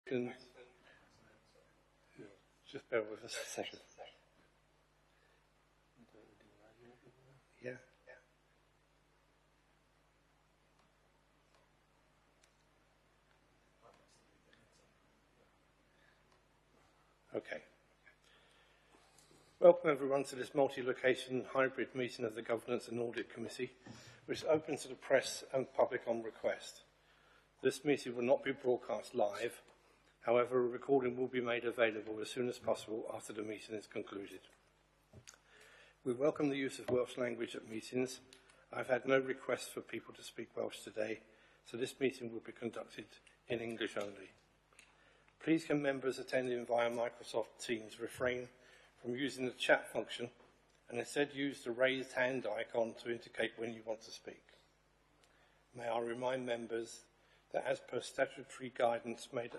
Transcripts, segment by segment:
Can just bear with us a second. Yeah. Okay. Welcome everyone to this multi-location hybrid meeting of the Governance and Audit Committee, which is open to the press and public on request. This meeting will not be broadcast live. However, a recording will be made available as soon as possible after the meeting is concluded. We welcome the use of Welsh language at meetings. I've had no requests for people to speak Welsh today, so this meeting will be conducted in English only. Please can members attending via Microsoft Teams refrain from using the chat function and instead use the raised hand icon to indicate when you want to speak. May I remind members that as per statutory guidance made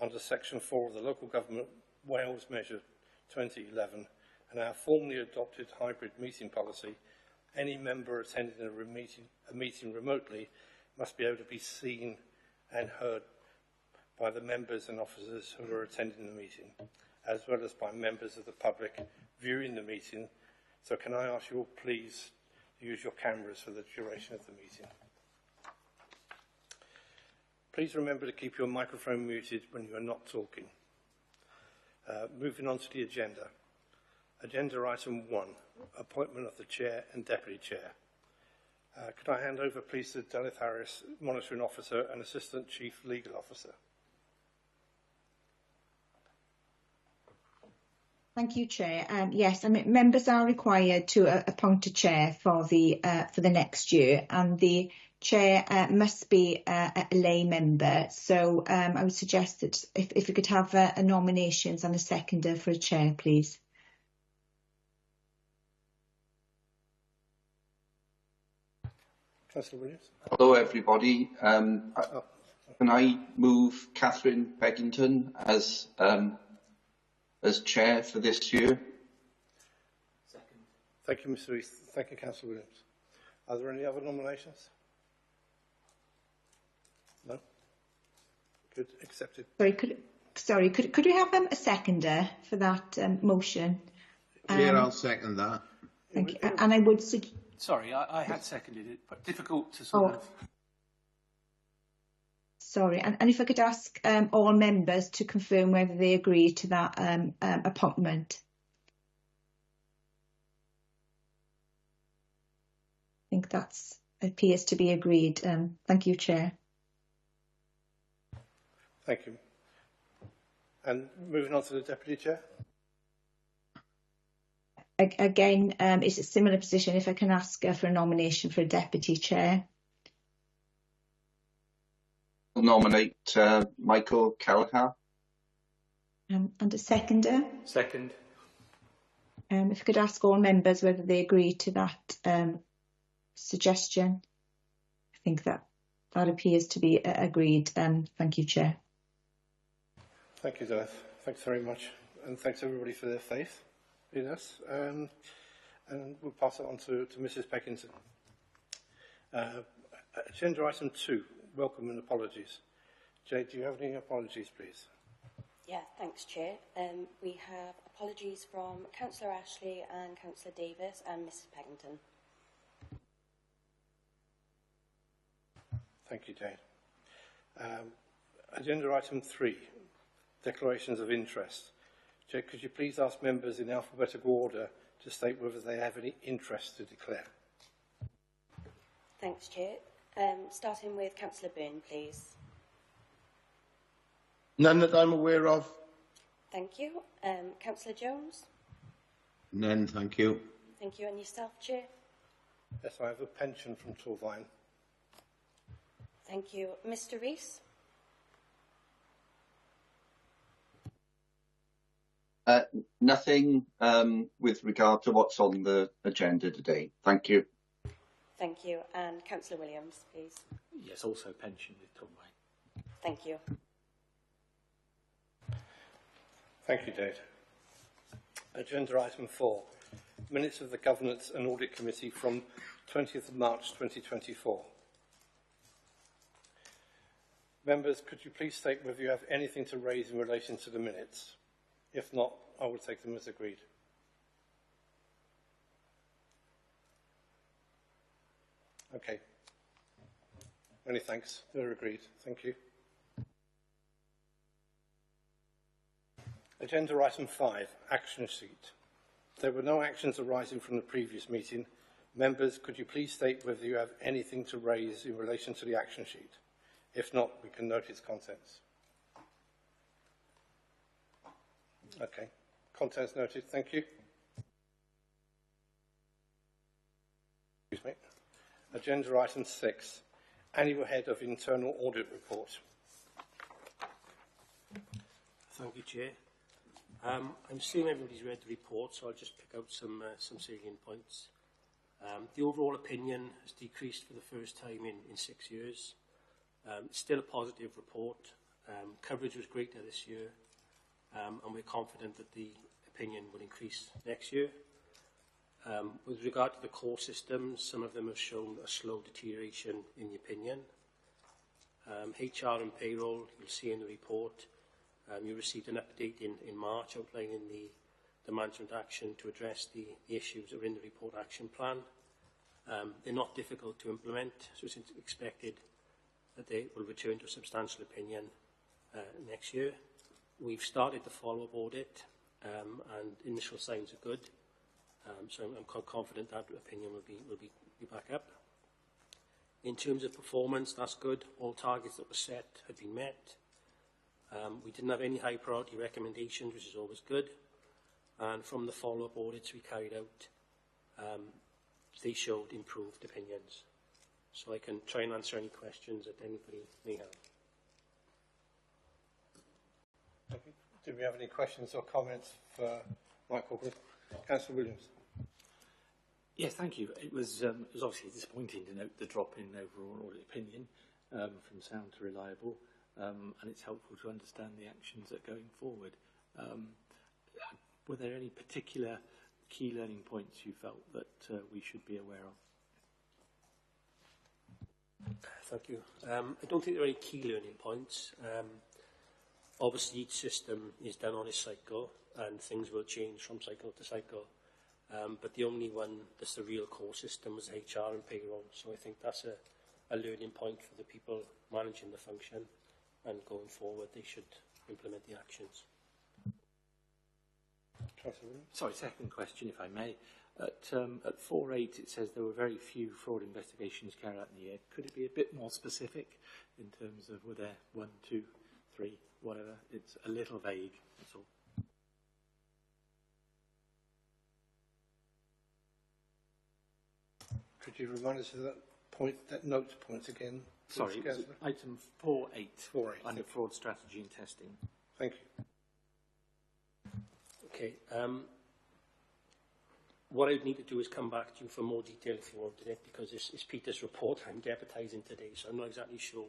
under Section 4 of the Local Government Wales Measure 2011 and our formally adopted hybrid meeting policy, any member attending a meeting remotely must be able to be seen and heard by the members and officers who are attending the meeting, as well as by members of the public viewing the meeting. So can I ask you all please to use your cameras for the duration of the meeting. Please remember to keep your microphone muted when you are not talking. Moving on to the agenda. Agenda item 1, appointment of the Chair and Deputy Chair. Could I hand over please to Delith Harris, Monitoring Officer and Assistant Chief Legal Officer. Thank you, Chair. Yes, members are required to appoint a chair for the next year, and the chair must be a lay member. So I would suggest that if we could have a nominations and a seconder for a chair, please. Councillor Williams. Hello, everybody. Can I move Catherine Beggington as chair for this year? Second. Thank you, Mr. Rees. Thank you, Councillor Williams. Are there any other nominations? No? Good. Accepted. Could we have a seconder for that motion? Yeah, I'll second that. Thank you. And I would Sorry, I had seconded it, but difficult to sort of... Sorry, and if I could ask all members to confirm whether they agree to that appointment. I think that appears to be agreed. Thank you, Chair. Thank you. And moving on to the Deputy Chair. Again, it's a similar position. If I can ask for a nomination for a Deputy Chair. I'll nominate Michael Kelleher. And a seconder. Second. If I could ask all members whether they agree to that suggestion. I think that appears to be agreed. Thank you, Chair. Thank you, Delith. Thanks very much. And thanks everybody for their faith in us. And we'll pass it on to Mrs. Beckington. Agenda item 2. Welcome and apologies. Jade, do you have any apologies, please? Yeah, thanks, Chair. We have apologies from Councillor Ashley and Councillor Davis and Mrs. Peggington. Thank you, Jade. Agenda item 3, declarations of interest. Jade, could you please ask members in alphabetical order to state whether they have any interest to declare? Thanks, Chair. Starting with Councillor Byrne, please. None that I'm aware of. Thank you. Councillor Jones? None, thank you. Thank you. And yourself, Chair? Yes, I have a pension from Torvine. Thank you. Mr. Rees? Nothing with regard to what's on the agenda today. Thank you. Thank you. And Councillor Williams, please. Yes, also pension with Torvine. Thank you. Thank you, Jade. Agenda item 4, minutes of the Governance and Audit Committee from 20th of March 2024. Members, could you please state whether you have anything to raise in relation to the minutes? If not, I will take them as agreed. Okay. Many thanks. They're agreed. Thank you. Agenda item 5, action sheet. There were no actions arising from the previous meeting. Members, could you please state whether you have anything to raise in relation to the action sheet? If not, we can note its contents. Okay. Contents noted. Thank you. Excuse me. Agenda item 6, annual head of internal audit report. Thank you, Chair. I'm assuming everybody's read the report, so I'll just pick out some salient points. The overall opinion has decreased for the first time in 6 years. It's still a positive report. Coverage was greater this year, and we're confident that the opinion will increase next year. With regard to the core systems, some of them have shown a slow deterioration in the opinion. HR and payroll, you'll see in the report, you received an update in March outlining the management action to address the issues that are in the report action plan. They're not difficult to implement, so it's expected that they will return to a substantial opinion next year. We've started the follow-up audit, and initial signs are good. So I'm confident that opinion will be back up. In terms of performance, that's good. All targets that were set have been met. We didn't have any high priority recommendations, which is always good. And from the follow-up audits we carried out, they showed improved opinions. So I can try and answer any questions that anybody may have. Okay. Do we have any questions or comments for Michael? Councillor Williams. Yes, thank you. It was obviously disappointing to note the drop in overall audit opinion from sound to reliable, and it's helpful to understand the actions that are going forward. Were there any particular key learning points you felt that we should be aware of? Thank you. I don't think there are any key learning points. Obviously, each system is done on its cycle, and things will change from cycle to cycle. But the only one that's the real core system was HR and payroll. So I think that's a learning point for the people managing the function, and going forward they should implement the actions. Sorry, second question, if I may. At 4.8 it says there were very few fraud investigations carried out in the year. Could it be a bit more specific in terms of were there 1, 2, 3, whatever? It's a little vague, that's all. Could you remind us of that point, that note point again? Sorry, it was item 4.8 under fraud strategy and testing. Thank you. Okay. What I'd need to do is come back to you for more detail if you wanted it, because it's Peter's report I'm deputising today, so I'm not exactly sure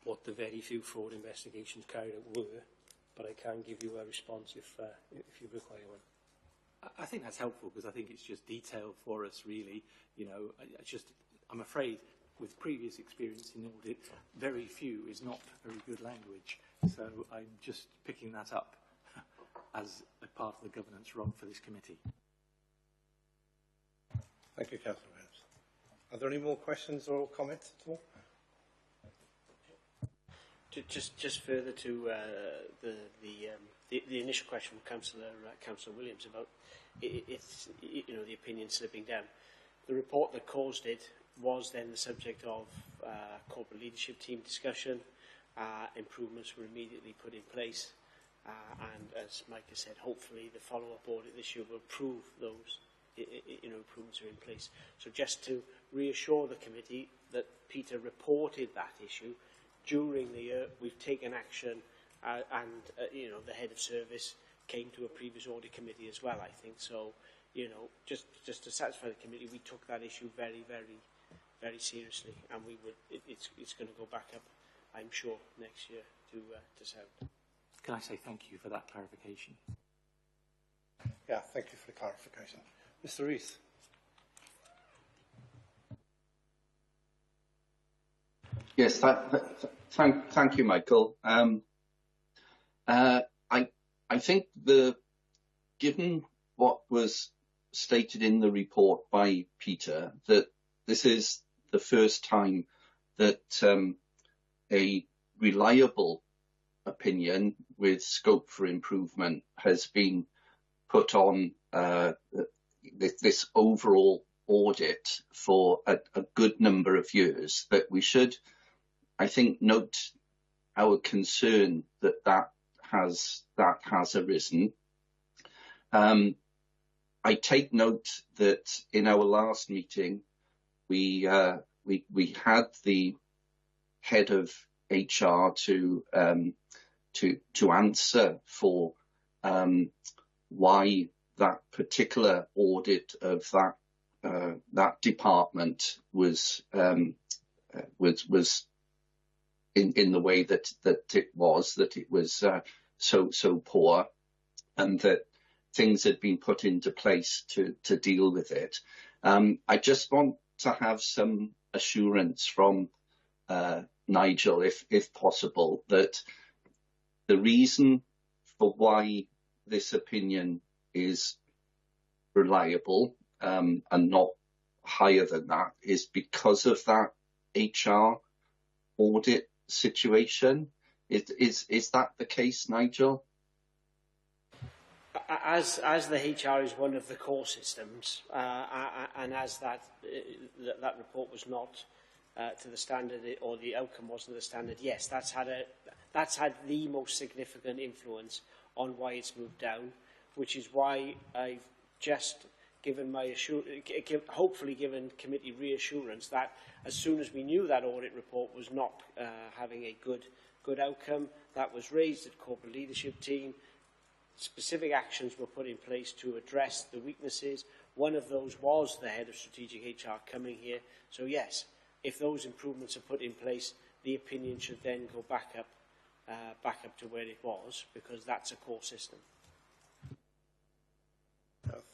what the very few fraud investigations carried out were, but I can give you a response if you require one. I think that's helpful because I think it's just detail for us, really. You know, I'm afraid with previous experience in audit, very few is not very good language. So I'm just picking that up as a part of the governance role for this committee. Thank you, Councillor Williams. Are there any more questions or comments at all? Just further to the initial question from Councillor Williams about it's the opinion slipping down. The report that caused it was then the subject of corporate leadership team discussion. Improvements were immediately put in place, and as Mike has said, hopefully the follow-up audit this year will prove those improvements are in place. So just to reassure the committee that Peter reported that issue during the year, we've taken action, and the head of service came to a previous audit committee as well, I think. So, just to satisfy the committee, we took that issue very, very, very seriously, and it's going to go back up, I'm sure, next year to sound. Can I say thank you for that clarification? Yeah, thank you for the clarification. Mr. Rees. Yes, thank you, Michael. I think given what was stated in the report by Peter, that this is the first time that a reliable opinion with scope for improvement has been put on this overall audit for a good number of years, that we should, I think, note our concern that has arisen. I take note that in our last meeting, we had the head of HR to answer for why that particular audit of that department was in the way that it was so poor, and that things had been put into place to deal with it. I just want to have some assurance from Nigel, if possible, that the reason for why this opinion is reliable and not higher than that is because of that HR audit situation. Is that the case, Nigel? As the HR is one of the core systems, and as that report was not to the standard, or the outcome wasn't the standard, yes, that's had the most significant influence on why it's moved down, which is why I've just given hopefully given committee reassurance that as soon as we knew that audit report was not having a good outcome, that was raised at corporate leadership team. Specific actions were put in place to address the weaknesses. One of those was the head of strategic HR coming here. So yes, if those improvements are put in place, the opinion should then go back up to where it was, because that's a core system.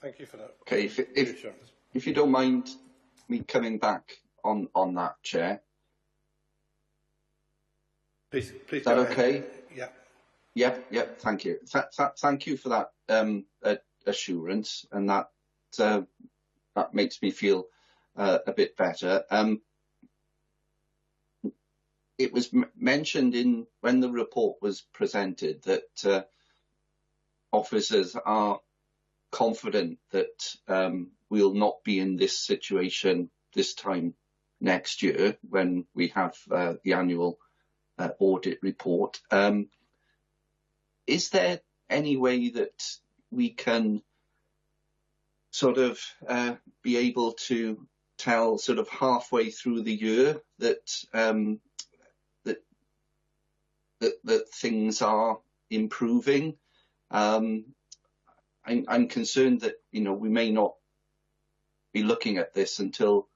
Thank you for that. Okay, if you don't mind me coming back on that, Chair. Please. Is that okay? Yeah. Yep. Thank you. Thank you for that assurance, and that makes me feel a bit better. It was mentioned when the report was presented that officers are confident that we'll not be in this situation this time next year when we have the annual audit report. Is there any way that we can sort of be able to tell sort of halfway through the year that that things are improving? I'm concerned that we may not be looking at this until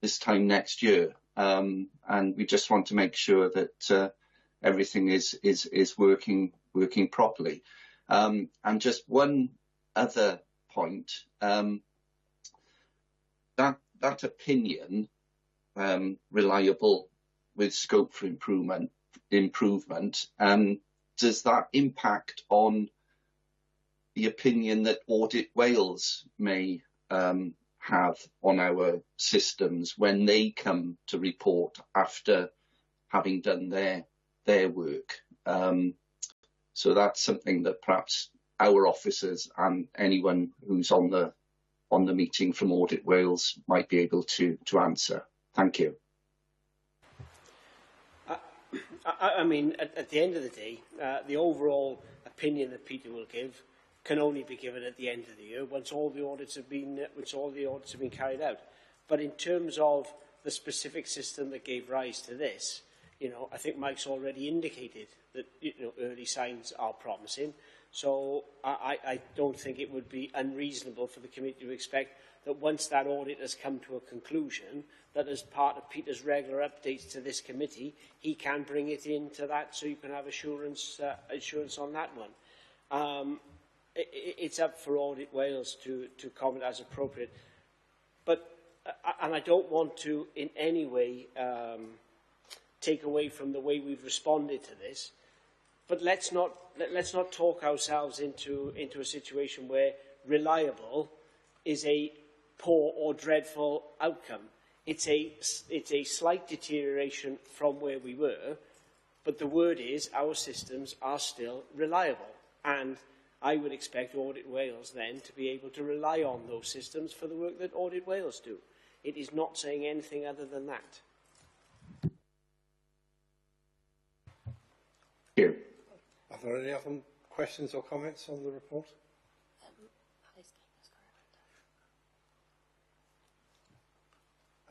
this time next year, and we just want to make sure that everything is working properly. And just one other point, that opinion, reliable with scope for improvement, does that impact on the opinion that Audit Wales may have on our systems when they come to report after having done their work? So that's something that perhaps our officers and anyone who's on the meeting from Audit Wales might be able to answer. Thank you. I mean, at the end of the day, the overall opinion that Peter will give can only be given at the end of the year once all the audits have been carried out. But in terms of the specific system that gave rise to this, I think Mike's already indicated that early signs are promising. So I don't think it would be unreasonable for the committee to expect that once that audit has come to a conclusion, that as part of Peter's regular updates to this committee, he can bring it into that, so you can have assurance on that one. It's up for Audit Wales to comment as appropriate, but and I don't want to in any way take away from the way we've responded to this. But let's not talk ourselves into a situation where reliable is a poor or dreadful outcome. It's a slight deterioration from where we were, but the word is our systems are still reliable. And I would expect Audit Wales then to be able to rely on those systems for the work that Audit Wales do. It is not saying anything other than that. Thank you. Are there any other questions or comments on the report?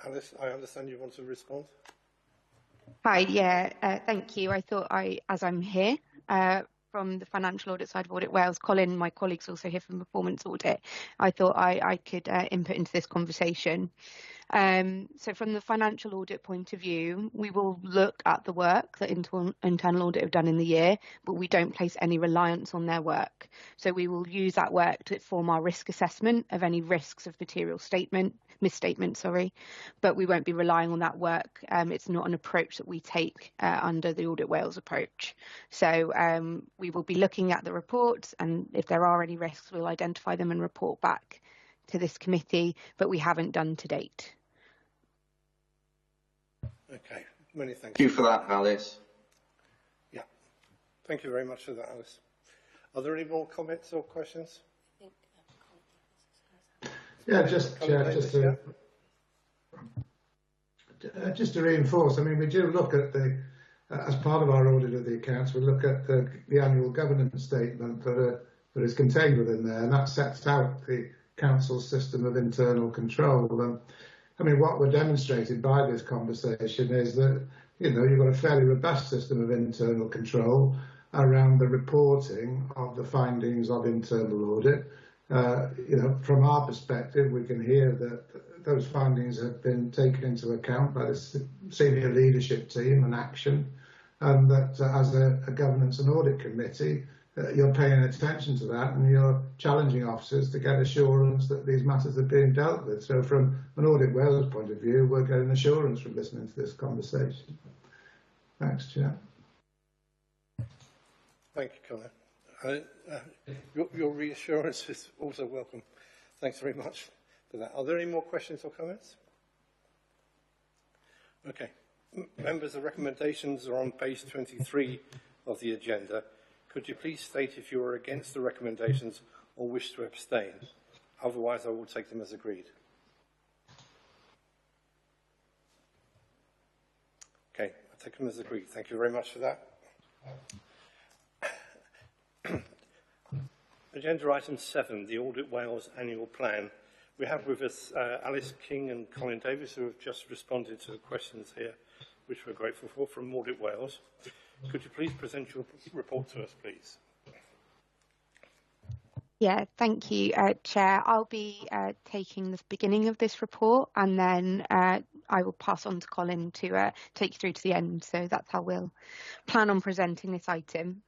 Alice, I understand you want to respond. Hi, yeah, thank you. I thought as I'm here from the financial audit side of Audit Wales, Colin, my colleagues also here from Performance Audit, I thought I could input into this conversation. So from the financial audit point of view, we will look at the work that internal audit have done in the year, but we don't place any reliance on their work. So we will use that work to form our risk assessment of any risks of misstatement, but we won't be relying on that work. It's not an approach that we take under the Audit Wales approach. So we will be looking at the reports, and if there are any risks, we'll identify them and report back to this committee, but we haven't done to date. Okay, many thanks. Thank you for that, Alice. Yeah, thank you very much for that, Alice. Are there any more comments or questions? Yeah, just to reinforce, I mean, we do look at as part of our audit of the accounts, we look at the annual governance statement that is contained within there, and that sets out the council's system of internal control. And I mean, what we're demonstrating by this conversation is that, you've got a fairly robust system of internal control around the reporting of the findings of internal audit. From our perspective, we can hear that those findings have been taken into account by the senior leadership team and action, and that as a governance and audit committee, you're paying attention to that and you're challenging officers to get assurance that these matters are being dealt with. So from an Audit Wales point of view, we're getting assurance from listening to this conversation. Thanks, Chair. Thank you, Colin. Your reassurance is also welcome. Thanks very much for that. Are there any more questions or comments? Okay. Members, the recommendations are on page 23 of the agenda. Could you please state if you are against the recommendations or wish to abstain? Otherwise, I will take them as agreed. Okay, I take them as agreed. Thank you very much for that. Agenda item 7, the Audit Wales annual plan. We have with us Alice King and Colin Davis, who have just responded to the questions here, which we're grateful for, from Audit Wales. Could you please present your report to us, please? Yeah, thank you, Chair. I'll be taking the beginning of this report, and then I will pass on to Colin to take you through to the end. So that's how we'll plan on presenting this item.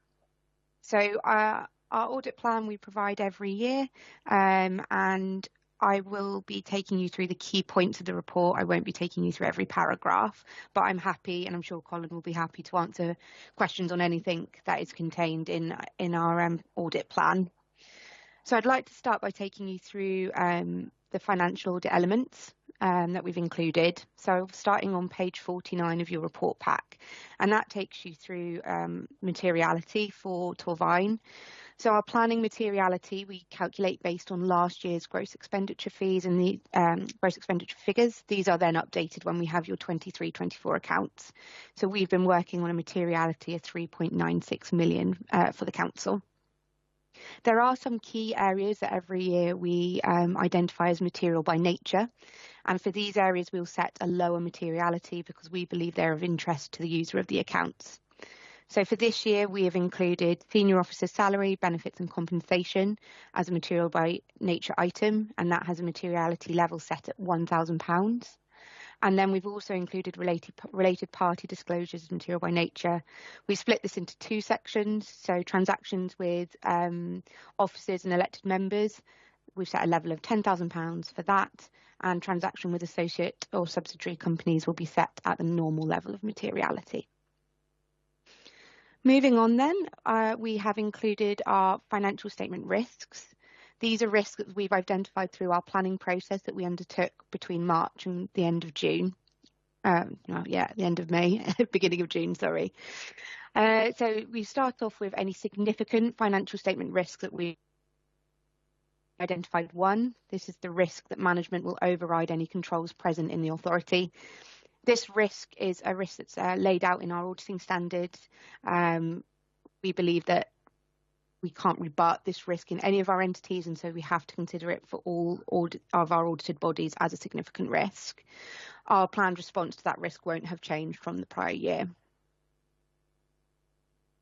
So our audit plan we provide every year, and I will be taking you through the key points of the report. I won't be taking you through every paragraph, but I'm happy, and I'm sure Colin will be happy to answer questions on anything that is contained in our audit plan. So I'd like to start by taking you through the financial audit elements that we've included. So starting on page 49 of your report pack, and that takes you through materiality for Torvine. So our planning materiality, we calculate based on last year's gross expenditure fees and the gross expenditure figures. These are then updated when we have your 23-24 accounts. So we've been working on a materiality of 3.96 million for the council. There are some key areas that every year we identify as material by nature. And for these areas, we'll set a lower materiality because we believe they're of interest to the user of the accounts. So for this year, we have included senior officer salary, benefits and compensation as a material by nature item, and that has a materiality level set at £1,000. And then we've also included related party disclosures as material by nature. We split this into two sections. So transactions with officers and elected members, we've set a level of £10,000 for that. and transaction with associate or subsidiary companies will be set at the normal level of materiality. Moving on then, we have included our financial statement risks. These are risks that we've identified through our planning process that we undertook between March and the end of June. The end of May, beginning of June, sorry. So we start off with any significant financial statement risks that we identified. One, this is the risk that management will override any controls present in the authority. This risk is a risk that's laid out in our auditing standards. We believe that we can't rebut this risk in any of our entities, and so we have to consider it for all of our audited bodies as a significant risk. Our planned response to that risk won't have changed from the prior year.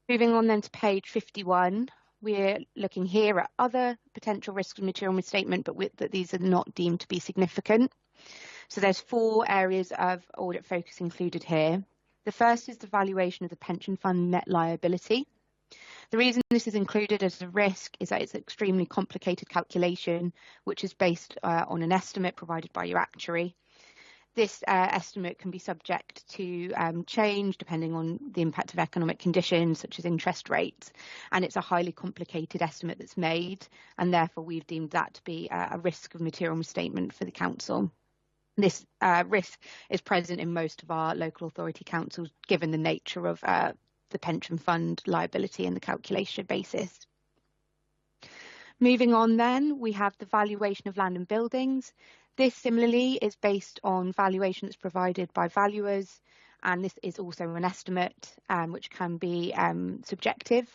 Moving on then to page 51. We're looking here at other potential risks of material misstatement, but that these are not deemed to be significant. So there's 4 areas of audit focus included here. The first is the valuation of the pension fund net liability. The reason this is included as a risk is that it's an extremely complicated calculation, which is based on an estimate provided by your actuary. This estimate can be subject to change depending on the impact of economic conditions, such as interest rates, and it's a highly complicated estimate that's made, and therefore we've deemed that to be a risk of material misstatement for the council. This risk is present in most of our local authority councils, given the nature of the pension fund liability and the calculation basis. Moving on then, we have the valuation of land and buildings. This similarly is based on valuation that's provided by valuers, and this is also an estimate which can be subjective.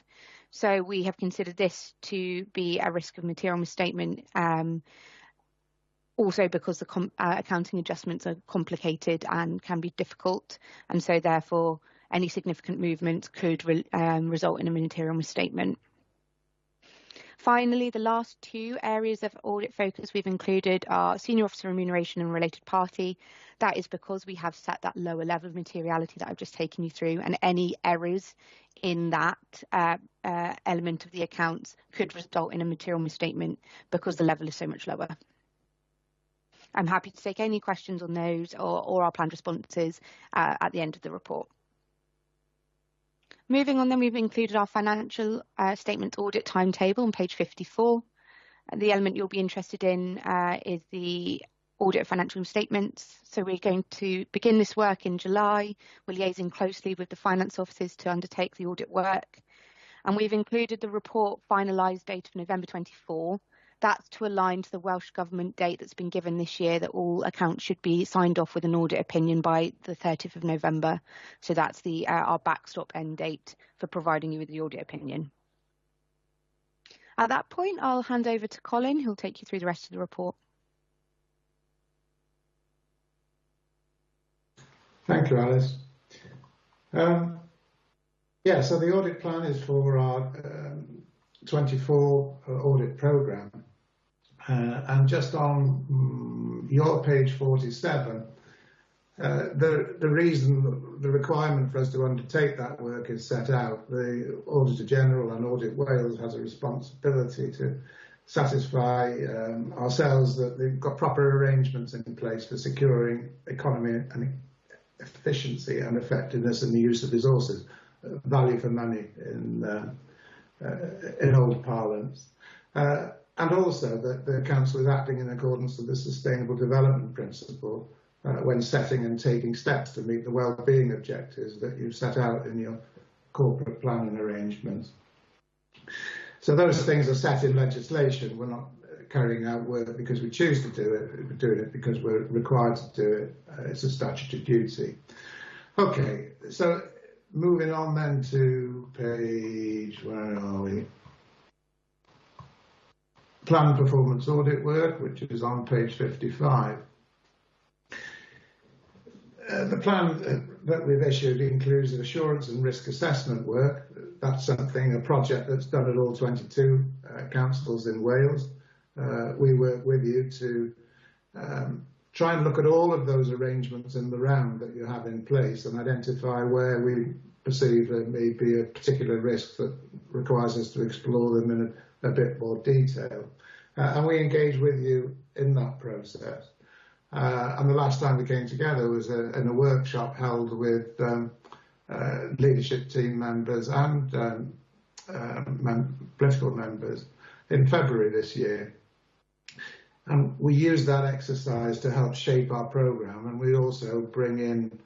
So we have considered this to be a risk of material misstatement, also because the accounting adjustments are complicated and can be difficult, and so therefore any significant movement could result in a material misstatement. Finally, the last 2 areas of audit focus we've included are senior officer remuneration and related party. That is because we have set that lower level of materiality that I've just taken you through, and any errors in that element of the accounts could result in a material misstatement because the level is so much lower. I'm happy to take any questions on those or our planned responses at the end of the report. Moving on then, we've included our financial statement audit timetable on page 54. The element you'll be interested in is the audit of financial statements. So we're going to begin this work in July. We're liaising closely with the finance offices to undertake the audit work. And we've included the report finalised date of November 24. That's to align to the Welsh Government date that's been given this year, that all accounts should be signed off with an audit opinion by the 30th of November. So that's our backstop end date for providing you with the audit opinion. At that point, I'll hand over to Colin, who'll take you through the rest of the report. Thank you, Alice. So the audit plan is for our 24 audit programme. And just on your page 47, the requirement for us to undertake that work is set out. The Auditor General and Audit Wales has a responsibility to satisfy ourselves that they've got proper arrangements in place for securing economy and efficiency and effectiveness in the use of resources, value for money in old parlance. And also that the Council is acting in accordance with the Sustainable Development Principle when setting and taking steps to meet the well-being objectives that you've set out in your corporate planning arrangements. So those things are set in legislation. We're not carrying out work because we choose to do it. We're doing it because we're required to do it. It's a statutory duty. Okay, so moving on then to page, where are we? Planned performance audit work, which is on page 55. The plan that we've issued includes assurance and risk assessment work. That's a project that's done at all 22 councils in Wales. We work with you to try and look at all of those arrangements in the round that you have in place and identify where we perceive there may be a particular risk that requires us to explore them in a bit more detail. And we engage with you in that process. And the last time we came together was in a workshop held with leadership team members and political members in February this year. And we use that exercise to help shape our programme, and we also bring in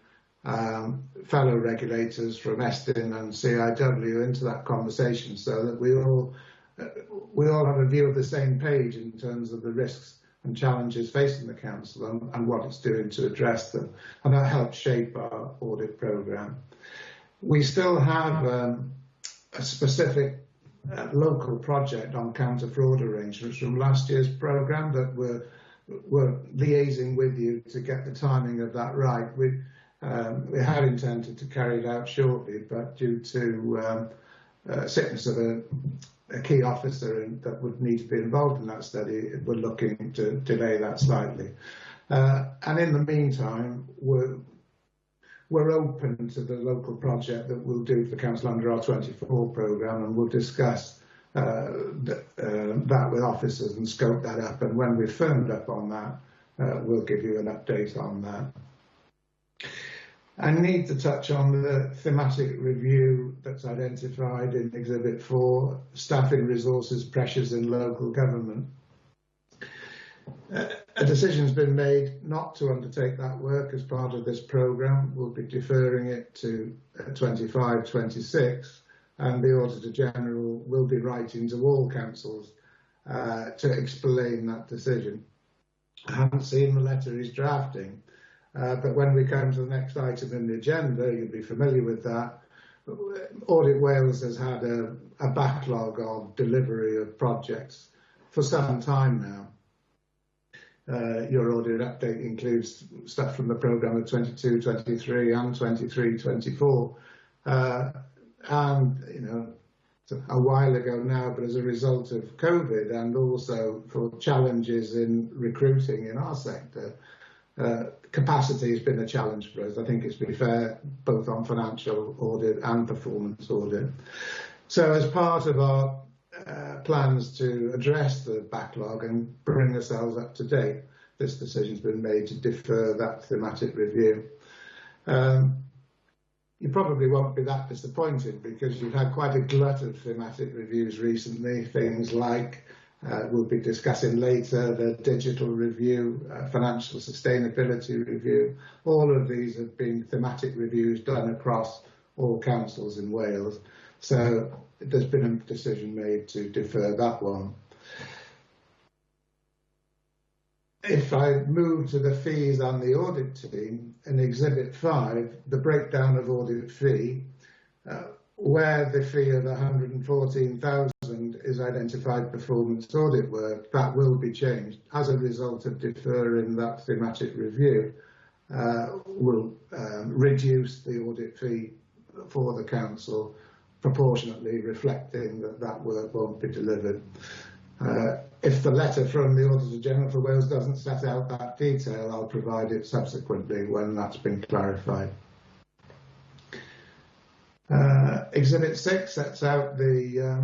fellow regulators from Estin and CIW into that conversation, so that we all have a view of the same page in terms of the risks and challenges facing the council and what it's doing to address them, and that helps shape our audit programme. We still have a specific local project on counter-fraud arrangements from last year's programme that we're liaising with you to get the timing of that right. We had intended to carry it out shortly, but due to sickness of a key officer that would need to be involved in that study, we're looking to delay that slightly. And in the meantime, we're open to the local project that we'll do for the council under our 24 programme, and we'll discuss that with officers and scope that up. And when we've firmed up on that, we'll give you an update on that. I need to touch on the thematic review that's identified in Exhibit 4, Staffing Resources Pressures in Local Government. A decision's been made not to undertake that work as part of this programme. We'll be deferring it to 25-26, and the Auditor General will be writing to all councils to explain that decision. I haven't seen the letter he's drafting, but when we come to the next item in the agenda, you'll be familiar with that. Audit Wales has had a backlog of delivery of projects for some time now. Your audit update includes stuff from the programme of 22-23 and 23-24. And, you know, a while ago now, but as a result of COVID and also for challenges in recruiting in our sector, capacity has been a challenge for us. I think it's been fair, both on financial audit and performance audit. So as part of our plans to address the backlog and bring ourselves up to date, this decision's been made to defer that thematic review. You probably won't be that disappointed, because you've had quite a glut of thematic reviews recently, things like we'll be discussing later, the digital review, financial sustainability review. All of these have been thematic reviews done across all councils in Wales. So there's been a decision made to defer that one. If I move to the fees and the audit team, in Exhibit 5, the breakdown of audit fee, where the fee of 114,000 is identified performance audit work, that will be changed as a result of deferring that thematic review. Will reduce the audit fee for the council, proportionately reflecting that work won't be delivered. If the letter from the Auditor General for Wales doesn't set out that detail, I'll provide it subsequently when that's been clarified. Exhibit 6 sets out the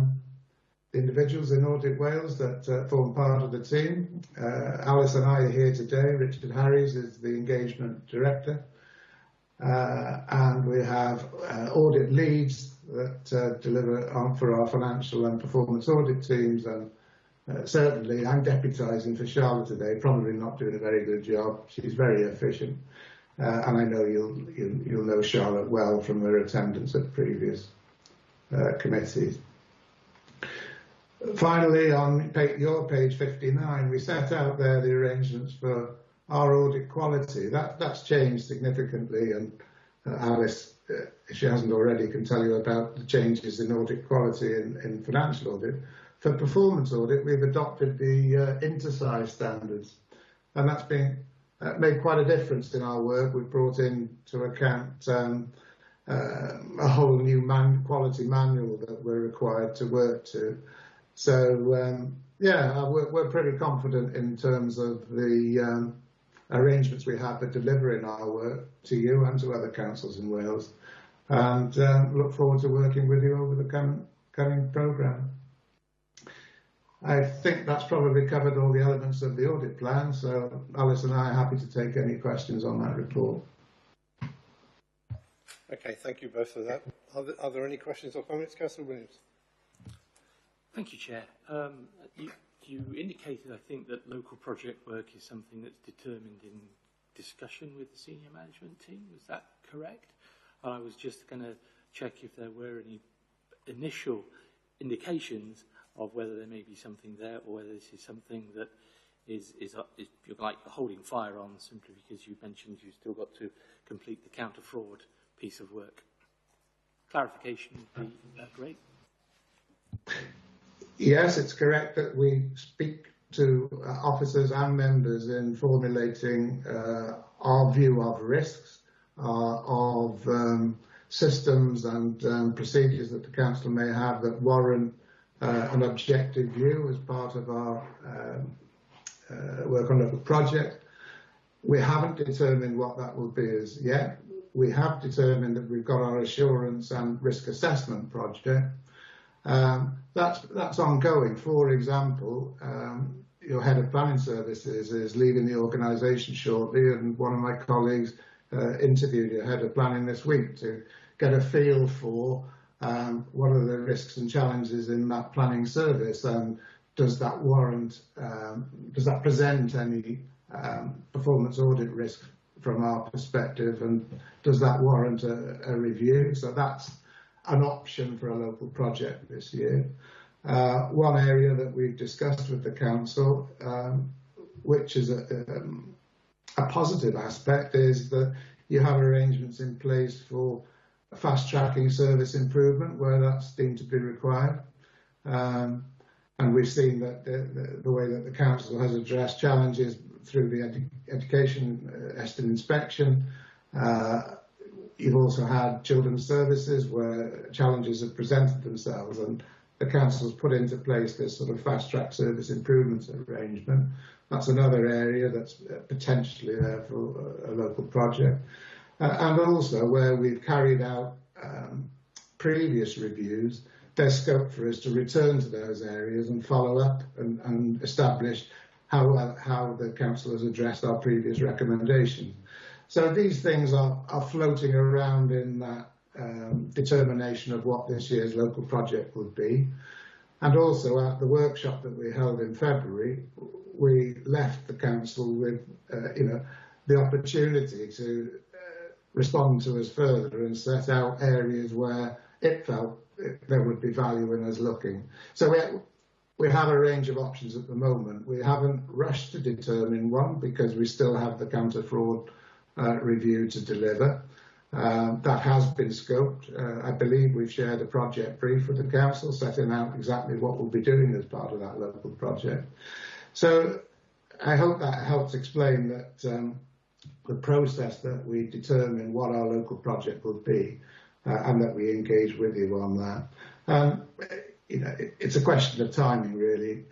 individuals in Audit Wales that form part of the team. Alice and I are here today. Richard Harries is the Engagement Director. And we have audit leads that deliver for our financial and performance audit teams, and certainly I'm deputising for Charlotte today, probably not doing a very good job. She's very efficient, and I know you'll know Charlotte well from her attendance at previous committees. Finally, on your page 59, we set out there the arrangements for our audit quality. That's changed significantly, and Alice, if she hasn't already, can tell you about the changes in audit quality in financial audit. For performance audit, we've adopted the InterSci standards, and that's been made quite a difference in our work. We've brought into account a whole new quality manual that we're required to work to. So, yeah, we're pretty confident in terms of the arrangements we have for delivering our work to you and to other councils in Wales, and look forward to working with you over the coming programme. I think that's probably covered all the elements of the audit plan, so Alice and I are happy to take any questions on that report. Okay, thank you both for that. Are there any questions or comments? Councillor Williams. Thank you, Chair. You indicated, I think, that local project work is something that's determined in discussion with the senior management team. Was that correct? And I was just going to check if there were any initial indications of whether there may be something there, or whether this is something that is you're like holding fire on simply because you mentioned you've still got to complete the counter-fraud piece of work. Clarification would be great. Yes, it's correct that we speak to officers and members in formulating our view of risks, of systems and procedures that the council may have that warrant an objective view as part of our work on local project. We haven't determined what that will be as yet. We have determined that we've got our assurance and risk assessment project. That's ongoing. For example, your head of planning services is leaving the organisation shortly, and one of my colleagues interviewed your head of planning this week to get a feel for what are the risks and challenges in that planning service, and does that warrant, does that present any performance audit risk from our perspective, and does that warrant a review? So that's an option for a local project this year. One area that we've discussed with the council, which is a positive aspect, is that you have arrangements in place for fast-tracking service improvement where that's deemed to be required. And we've seen that the way that the council has addressed challenges through the education estimate inspection. You've also had children's services where challenges have presented themselves, and the council's put into place this sort of fast-track service improvement arrangement. That's another area that's potentially there for a local project. And also where we've carried out previous reviews, there's scope for us to return to those areas and follow up and establish how the council has addressed our previous recommendations. So these things are floating around in that determination of what this year's local project would be. And also at the workshop that we held in February, we left the council with the opportunity to respond to us further and set out areas where it felt there would be value in us looking. So we have a range of options at the moment. We haven't rushed to determine one because we still have the counter-fraud review to deliver. That has been scoped. I believe we've shared a project brief with the council setting out exactly what we'll be doing as part of that local project. So I hope that helps explain that the process that we determine what our local project will be and that we engage with you on that. It's a question of timing, really.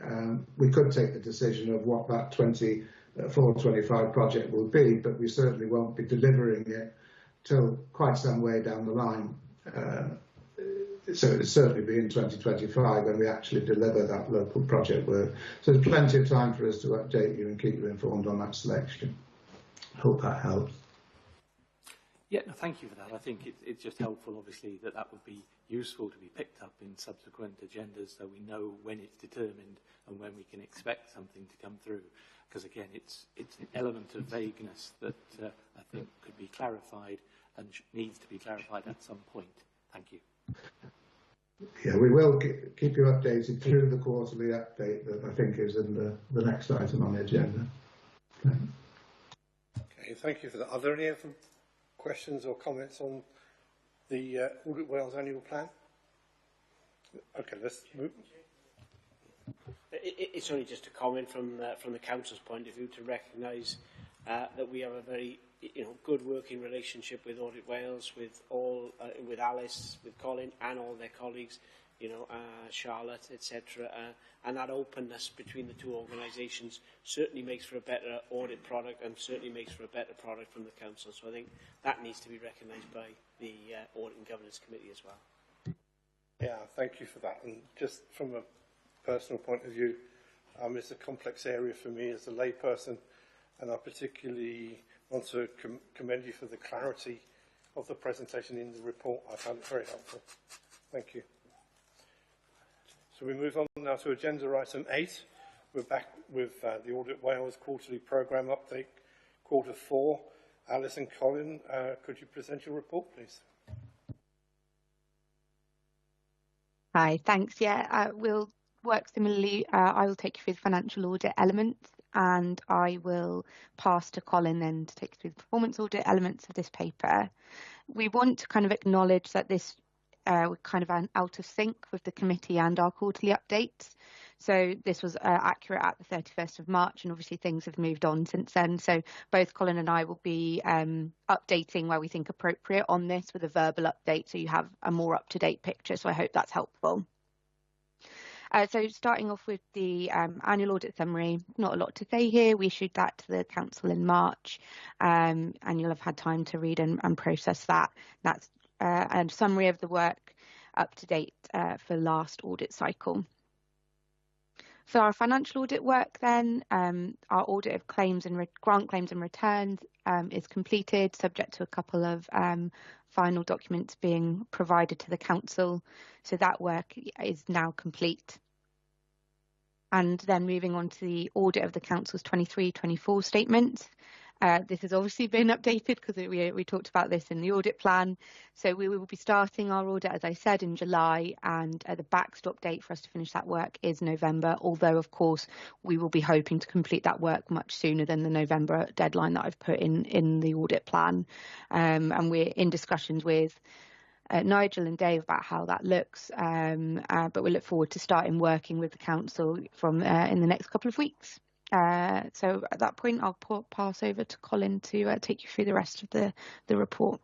We could take the decision of what that 24-25 project will be, but we certainly won't be delivering it till quite some way down the line. So it'll certainly be in 2025 when we actually deliver that local project work. So there's plenty of time for us to update you and keep you informed on that selection. I hope that helps. Yeah, no, thank you for that. I think it's just helpful, obviously, that would be useful to be picked up in subsequent agendas so we know when it's determined and when we can expect something to come through. Because, again, it's an element of vagueness that I think could be clarified and needs to be clarified at some point. Thank you. Yeah, we will keep you updated through the quarterly update that I think is in the next item on the agenda. Okay, thank you for that. Are there any other questions or comments on the Audit Wales annual plan? Okay, let's move. It's only just a comment from the council's point of view to recognise that we have a very good working relationship with Audit Wales, with Alice, with Colin, and all their colleagues, Charlotte, etc. And that openness between the two organisations certainly makes for a better audit product and certainly makes for a better product from the council. So I think that needs to be recognised by the Audit and Governance Committee as well. Yeah, thank you for that. And just from a personal point of view. It's a complex area for me as a layperson, and I particularly want to commend you for the clarity of the presentation in the report. I found it very helpful. Thank you. So we move on now to agenda item 8. We're back with the Audit Wales quarterly programme update, quarter 4. Alice and Colin, could you present your report, please? Hi, thanks. Yeah, we'll work similarly. I will take you through the financial audit elements, and I will pass to Colin then to take you through the performance audit elements of this paper. We want to kind of acknowledge that this we're kind of out of sync with the committee and our quarterly updates. So this was accurate at the 31st of March, and obviously things have moved on since then. So both Colin and I will be updating where we think appropriate on this with a verbal update, so you have a more up-to-date picture. So I hope that's helpful. So starting off with the annual audit summary, not a lot to say here. We issued that to the council in March, and you'll have had time to read and process that. That's a summary of the work up to date for last audit cycle. For our financial audit work then, our audit of claims and grant claims and returns is completed, subject to a couple of final documents being provided to the council. So that work is now complete. And then moving on to the audit of the council's 23-24 statements. This has obviously been updated because we talked about this in the audit plan. So we will be starting our audit, as I said, in July, and the backstop date for us to finish that work is November, although, of course, we will be hoping to complete that work much sooner than the November deadline that I've put in the audit plan. And we're in discussions with Nigel and Dave about how that looks, but we look forward to starting working with the council from in the next couple of weeks. So at that point, I'll pass over to Colin to take you through the rest of the report.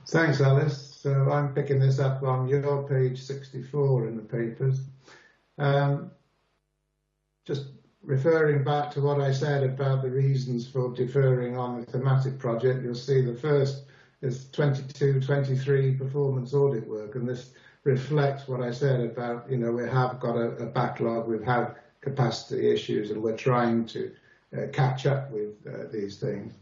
Thanks, Alice. So I'm picking this up on your page 64 in the papers. Just referring back to what I said about the reasons for deferring on the thematic project, you'll see the first is 22-23 performance audit work, and this reflects what I said about, we have got a backlog, we've had capacity issues, and we're trying to catch up with these things.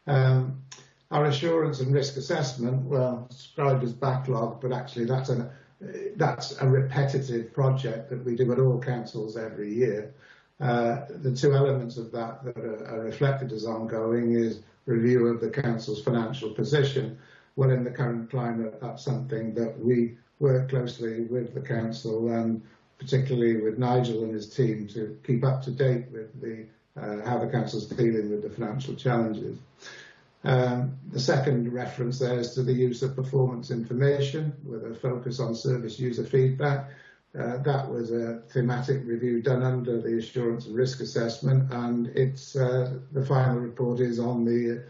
Our assurance and risk assessment, well, described as backlog, but actually that's a repetitive project that we do at all councils every year. The two elements of that are reflected as ongoing is review of the council's financial position. Well, in the current climate, that's something that we work closely with the council and particularly with Nigel and his team to keep up to date with how the council's dealing with the financial challenges. The second reference there is to the use of performance information with a focus on service user feedback. That was a thematic review done under the assurance and risk assessment, and it's the final report is on the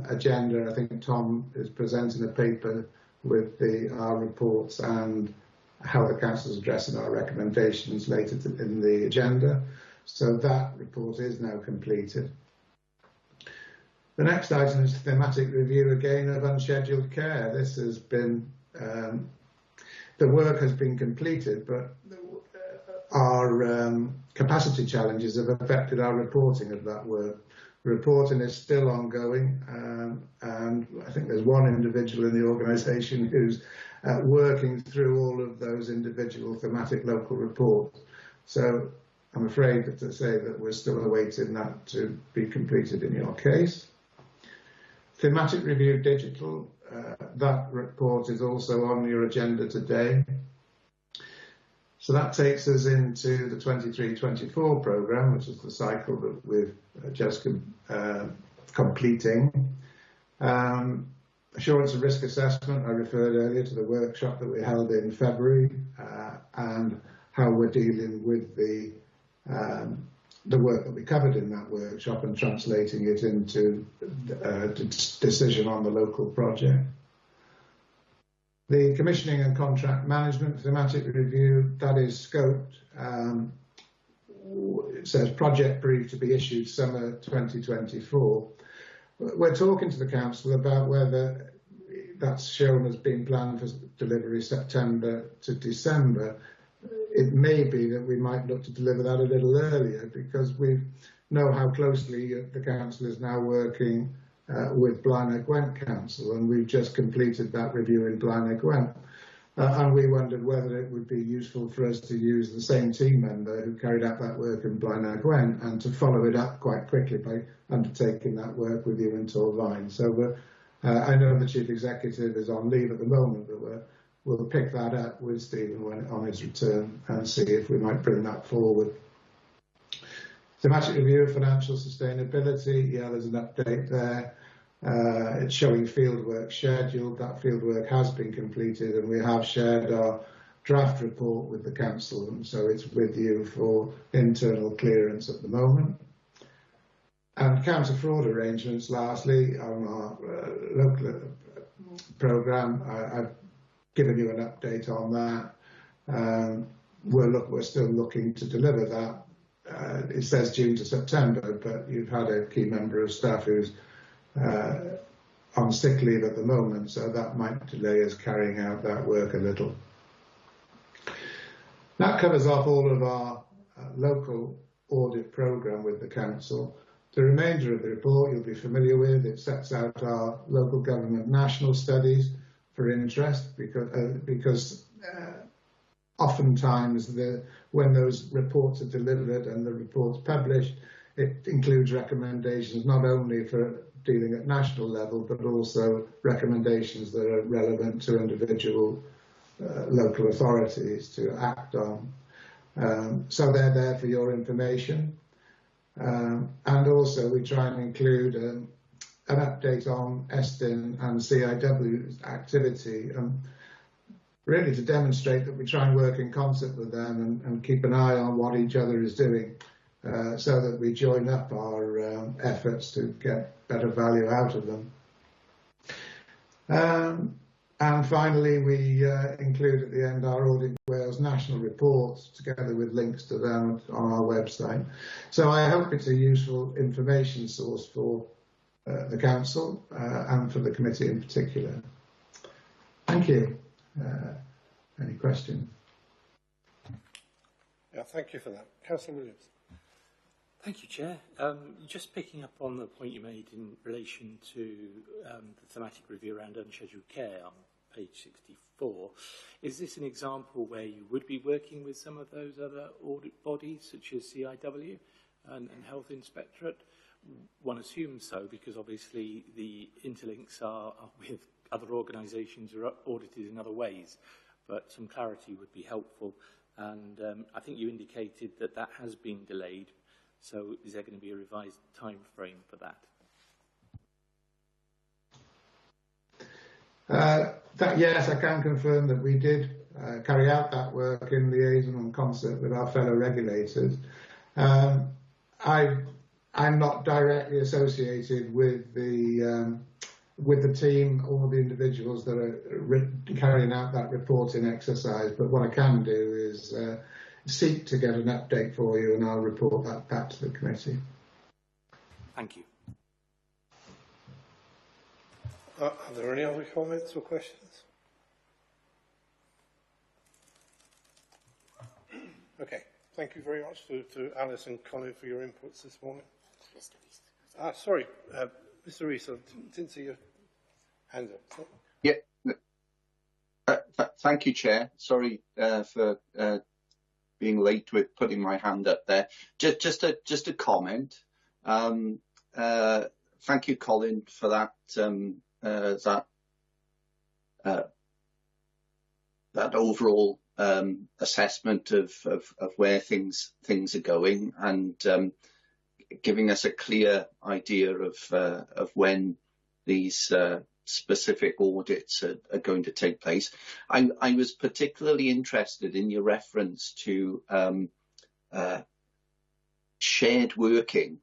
agenda. I think Tom is presenting a paper with our reports and how the council is addressing our recommendations later in the agenda. So that report is now completed. The next item is thematic review again of unscheduled care. This has been, the work has been completed, but our capacity challenges have affected our reporting of that work. Reporting is still ongoing, and I think there's one individual in the organisation who's working through all of those individual thematic local reports. So I'm afraid to say that we're still awaiting that to be completed in your case. Thematic review digital, that report is also on your agenda today. So that takes us into the 23-24 programme, which is the cycle that we've just completing. Assurance and risk assessment, I referred earlier to the workshop that we held in February and how we're dealing with the work that we covered in that workshop and translating it into a decision on the local project. The commissioning and contract management thematic review, that is scoped. It says project brief to be issued summer 2024. We're talking to the council about whether that's shown as being planned for delivery September to December. It may be that we might look to deliver that a little earlier, because we know how closely the council is now working with Blaenau Gwent Council, and we've just completed that review in Blaenau Gwent. And we wondered whether it would be useful for us to use the same team member who carried out that work in Blaenau Gwent and to follow it up quite quickly by undertaking that work with you in Torvine. So I know the Chief Executive is on leave at the moment, but we'll pick that up with Stephen on his return and see if we might bring that forward. Thematic review of financial sustainability, yeah, there's an update there. It's showing fieldwork scheduled. That fieldwork has been completed, and we have shared our draft report with the council, and so it's with you for internal clearance at the moment. And counter-fraud arrangements, lastly, on our local programme, I've given you an update on that. We're still looking to deliver that. It says June to September, but you've had a key member of staff who's on sick leave at the moment, so that might delay us carrying out that work a little. That covers off all of our local audit programme with the council. The remainder of the report you'll be familiar with. It sets out our local government national studies for interest, because oftentimes when those reports are delivered and the reports published, it includes recommendations not only for dealing at national level, but also recommendations that are relevant to individual local authorities to act on. So they're there for your information. And also we try and include an update on Estin and CIW's activity, really to demonstrate that we try and work in concert with them and keep an eye on what each other is doing, so that we join up our efforts to get better value out of them. And finally, we include at the end our Audit Wales national reports, together with links to them on our website. So I hope it's a useful information source for the council and for the committee in particular. Thank you. Any questions? Yeah, thank you for that. Councillor Williams. Thank you, Chair. Just picking up on the point you made in relation to the thematic review around unscheduled care on page 64, is this an example where you would be working with some of those other audit bodies, such as CIW and Health Inspectorate? One assumes so, because obviously the interlinks are with other organisations who are audited in other ways, but some clarity would be helpful. And I think you indicated that that has been delayed. So is there going to be a revised time frame for that? Yes, I can confirm that we did carry out that work in liaison and concert with our fellow regulators. I'm not directly associated with the team or the individuals that are carrying out that reporting exercise, but what I can do is seek to get an update for you, and I'll report that back to the committee. Thank you. Are there any other comments or questions? Okay, thank you very much to Alice and Colin for your inputs this morning. Mr. Rees. Sorry, Mr. Rees, I didn't see your hand up. Yeah. Thank you, Chair. Sorry for being late with putting my hand up there. Just a comment. Thank you, Colin, for that that overall assessment of where things are going, and giving us a clear idea of when these specific audits are going to take place. I was particularly interested in your reference to shared working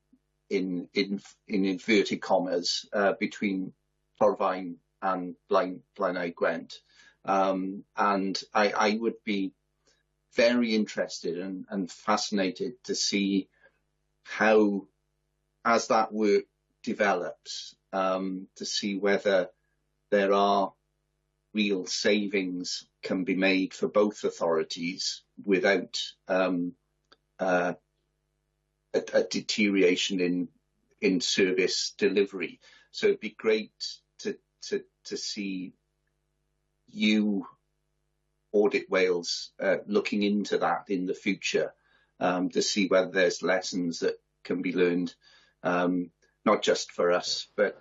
in inverted commas between Torvine and Blaenau Gwent, and I would be very interested and fascinated to see how, as that work develops, to see whether there are real savings can be made for both authorities without a deterioration in service delivery. So it'd be great to see you, Audit Wales, looking into that in the future, to see whether there's lessons that can be learned, not just for us, but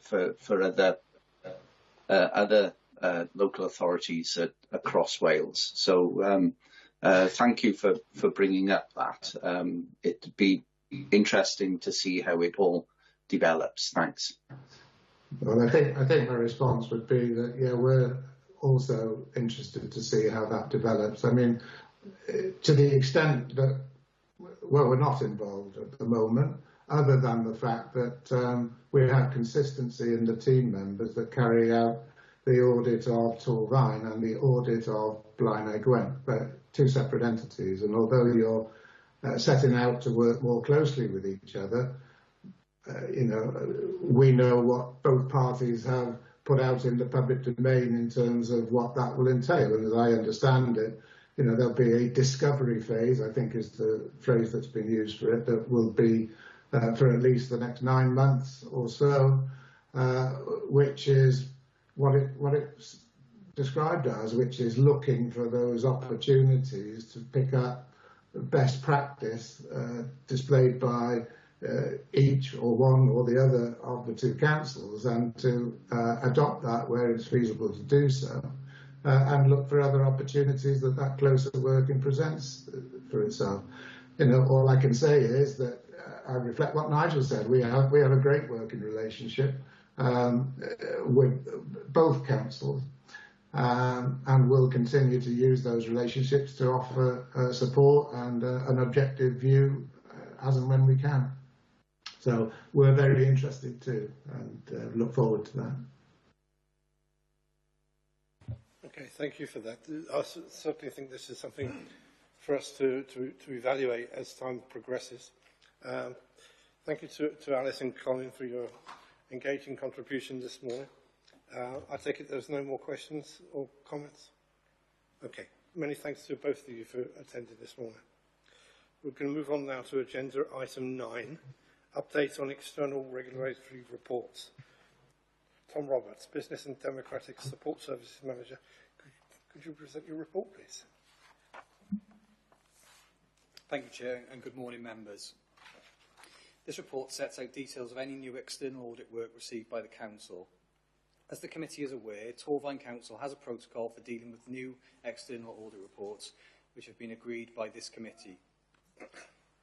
for other local authorities across Wales. So thank you for bringing up that. It'd be interesting to see how it all develops. Thanks. Well, I think my response would be that, yeah, we're also interested to see how that develops. I mean, to the extent that, well, we're not involved at the moment, other than the fact that we have consistency in the team members that carry out the audit of Torvine and the audit of Blaenau Gwent. They're two separate entities, and although you're setting out to work more closely with each other, we know what both parties have put out in the public domain in terms of what that will entail. And as I understand it, there'll be a discovery phase, I think is the phrase that's been used for it, that will be for at least the next 9 months or so, which is what it's described as, which is looking for those opportunities to pick up best practice displayed by each or one or the other of the two councils, and to adopt that where it's feasible to do so, and look for other opportunities that closer working presents for itself. All I can say is that I reflect what Nigel said. We have a great working relationship with both councils, and we'll continue to use those relationships to offer support and an objective view as and when we can. So we're very interested too, and look forward to that. Okay, thank you for that. I certainly think this is something for us to evaluate as time progresses. Thank you to Alice and Colin for your engaging contribution this morning. I take it there's no more questions or comments? Okay, many thanks to both of you for attending this morning. We're going to move on now to agenda item 9, update on external regulatory reports. Tom Roberts, Business and Democratic Support Services Manager. Could you present your report, please? Thank you, Chair, and good morning, members. This report sets out details of any new external audit work received by the Council. As the committee is aware, Torvine Council has a protocol for dealing with new external audit reports, which have been agreed by this committee.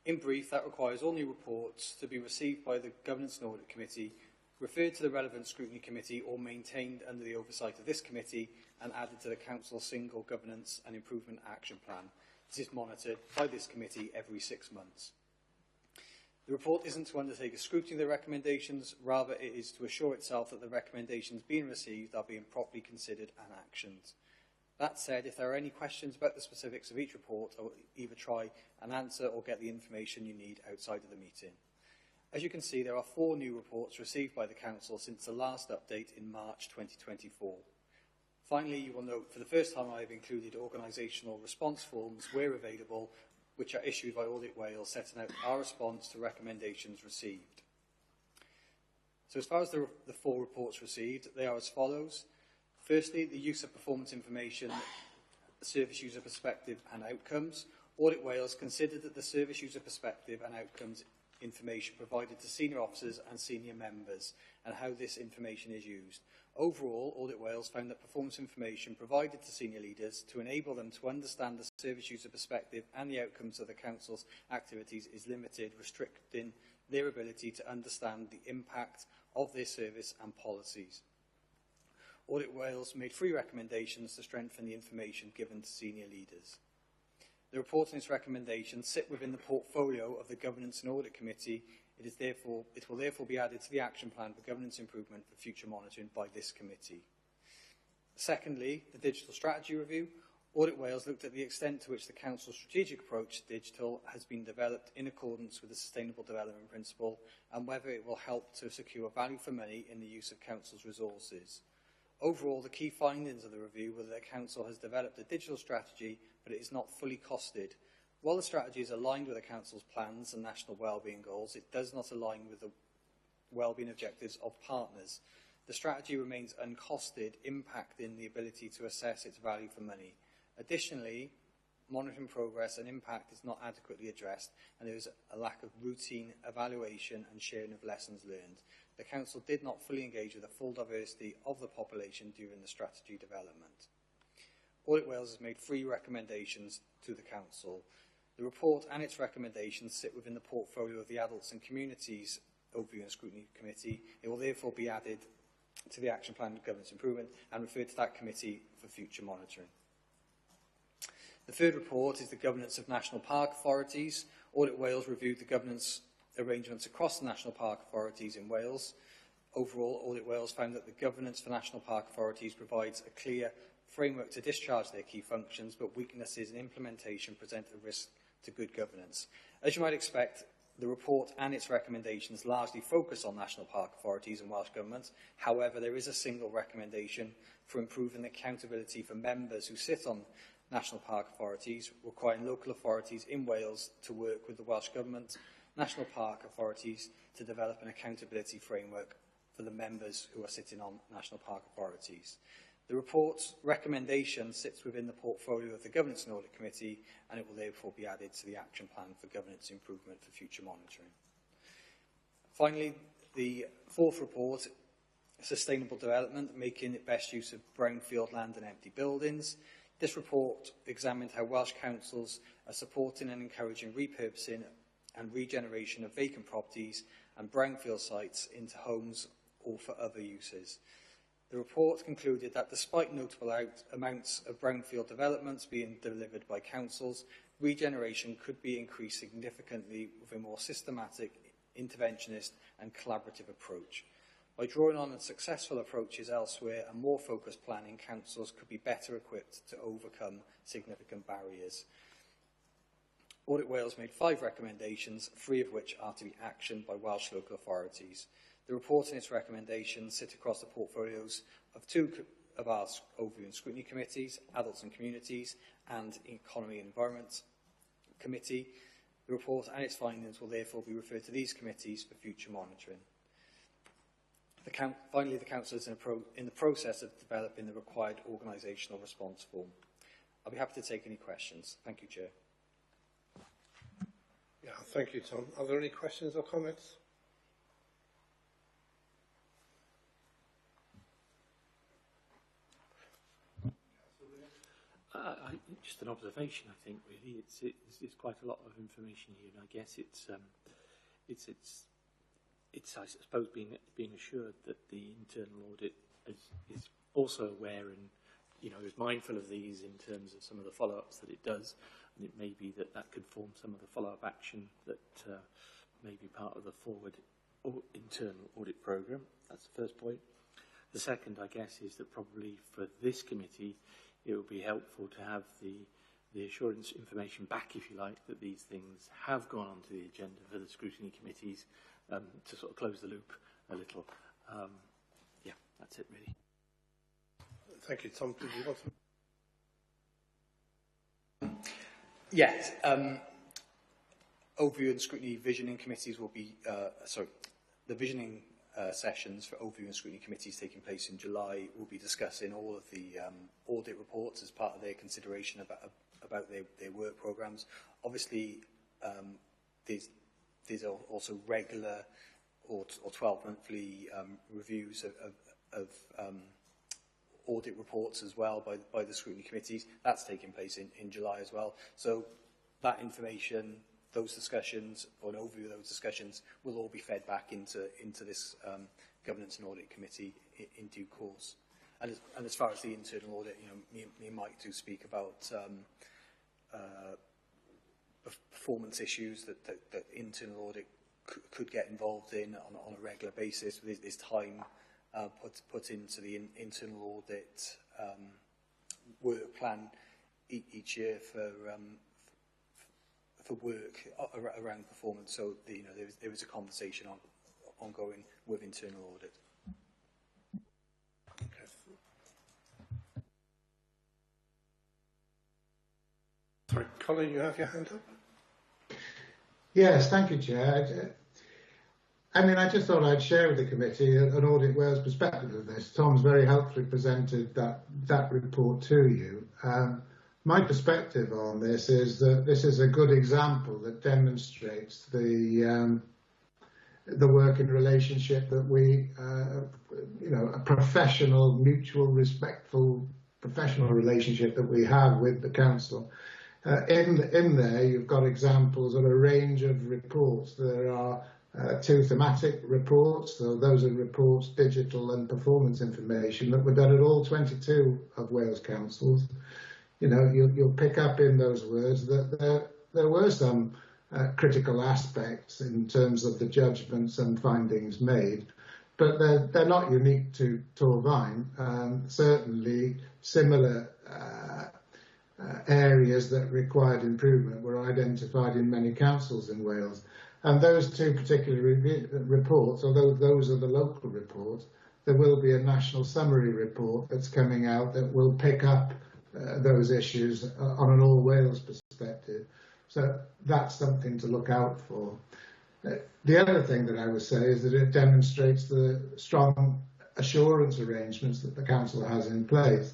In brief, that requires all new reports to be received by the Governance and Audit Committee, referred to the relevant Scrutiny Committee or maintained under the oversight of this committee and added to the Council's single Governance and Improvement Action Plan. This is monitored by this committee every 6 months. The report isn't to undertake a scrutiny of the recommendations, rather it is to assure itself that the recommendations being received are being properly considered and actioned. That said, if there are any questions about the specifics of each report, I will either try and answer or get the information you need outside of the meeting. As you can see, there are 4 new reports received by the Council since the last update in March 2024. Finally, you will note for the first time I have included organisational response forms where available, which are issued by Audit Wales, setting out our response to recommendations received. So as far as the 4 reports received, they are as follows. Firstly, the use of performance information, service user perspective and outcomes. Audit Wales considered that the service user perspective and outcomes information provided to senior officers and senior members and how this information is used. Overall, Audit Wales found that performance information provided to senior leaders to enable them to understand the service user perspective and the outcomes of the Council's activities is limited, restricting their ability to understand the impact of their service and policies. Audit Wales made 3 recommendations to strengthen the information given to senior leaders. The report and its recommendations sit within the portfolio of the Governance and Audit Committee. It will therefore be added to the action plan for governance improvement for future monitoring by this committee. Secondly, the digital strategy review. Audit Wales looked at the extent to which the Council's strategic approach to digital has been developed in accordance with the Sustainable Development Principle and whether it will help to secure value for money in the use of Council's resources. Overall, the key findings of the review were that the Council has developed a digital strategy, but it is not fully costed. While the strategy is aligned with the Council's plans and national wellbeing goals, it does not align with the wellbeing objectives of partners. The strategy remains uncosted, impacting the ability to assess its value for money. Additionally, monitoring progress and impact is not adequately addressed, and there is a lack of routine evaluation and sharing of lessons learned. The Council did not fully engage with the full diversity of the population during the strategy development. Audit Wales has made 3 recommendations to the Council. The report and its recommendations sit within the portfolio of the Adults and Communities Overview and Scrutiny Committee. It will therefore be added to the Action Plan for Governance Improvement and referred to that committee for future monitoring. The third report is the governance of national park authorities. Audit Wales reviewed the governance arrangements across the national park authorities in Wales. Overall, Audit Wales found that the governance for national park authorities provides a clear framework to discharge their key functions, but weaknesses in implementation present a risk to good governance. As you might expect, the report and its recommendations largely focus on national park authorities and Welsh Government. However, there is a single recommendation for improving accountability for members who sit on national park authorities, requiring local authorities in Wales to work with the Welsh Government, national park authorities to develop an accountability framework for the members who are sitting on national park authorities. The report's recommendation sits within the portfolio of the Governance and Audit Committee, and it will therefore be added to the Action Plan for Governance Improvement for future monitoring. Finally, the fourth report, Sustainable Development, making it best use of brownfield land and empty buildings. This report examined how Welsh councils are supporting and encouraging repurposing and regeneration of vacant properties and brownfield sites into homes or for other uses. The report concluded that despite notable amounts of brownfield developments being delivered by councils, regeneration could be increased significantly with a more systematic, interventionist and collaborative approach. By drawing on successful approaches elsewhere and more focused planning, councils could be better equipped to overcome significant barriers. Audit Wales made 5 recommendations, 3 of which are to be actioned by Welsh local authorities. The report and its recommendations sit across the portfolios of 2 of our Overview and Scrutiny Committees, Adults and Communities and Economy and Environment Committee. The report and its findings will therefore be referred to these committees for future monitoring. Finally, the Council is in the process of developing the required organisational response form. I'll be happy to take any questions. Thank you, Chair. Yeah, thank you, Tom. Are there any questions or comments? Just an observation, I think. Really, it's quite a lot of information here, and I guess it's I suppose being assured that the internal audit is also aware and is mindful of these in terms of some of the follow-ups that it does, and it may be that could form some of the follow-up action that may be part of the forward internal audit programme. That's the first point. The second, I guess, is that probably for this committee, it would be helpful to have the assurance information back, if you like, that these things have gone onto the agenda for the scrutiny committees to sort of close the loop a little. Yeah, that's it, really. Thank you, Tom. Did you want to? Yes. Overview and Scrutiny Visioning Committees will be, the visioning sessions for Overview and Scrutiny Committees taking place in July will be discussing all of the audit reports as part of their consideration about their work programmes. Obviously, these are also regular or 12-monthly reviews of audit reports as well by the scrutiny committees. That's taking place in July as well. So that information, those discussions, or an overview of those discussions, will all be fed back into this Governance and Audit Committee in due course. And as far as the internal audit, me and Mike do speak about performance issues that internal audit could get involved in on a regular basis. There's time put into the internal audit work plan each year for work around performance. So there is a conversation ongoing with internal audit. Okay. Sorry, Colin, you have your hand up? Yes, thank you, Chair. I mean, I just thought I'd share with the committee an Audit Wales perspective of this. Tom's very helpfully presented that report to you. My perspective on this is that this is a good example that demonstrates the working relationship that we, a professional, mutual, respectful, professional relationship that we have with the council. In there, you've got examples of a range of reports. There are 2 thematic reports, so those are reports, digital and performance information, that were done at all 22 of Wales councils. You know, you'll pick up in those words that there were some critical aspects in terms of the judgments and findings made, but they're not unique to Torfaen. Certainly similar areas that required improvement were identified in many councils in Wales. And those 2 particular reports, although those are the local reports, there will be a national summary report that's coming out that will pick up those issues on an all Wales perspective. So that's something to look out for. The other thing that I would say is that it demonstrates the strong assurance arrangements that the council has in place.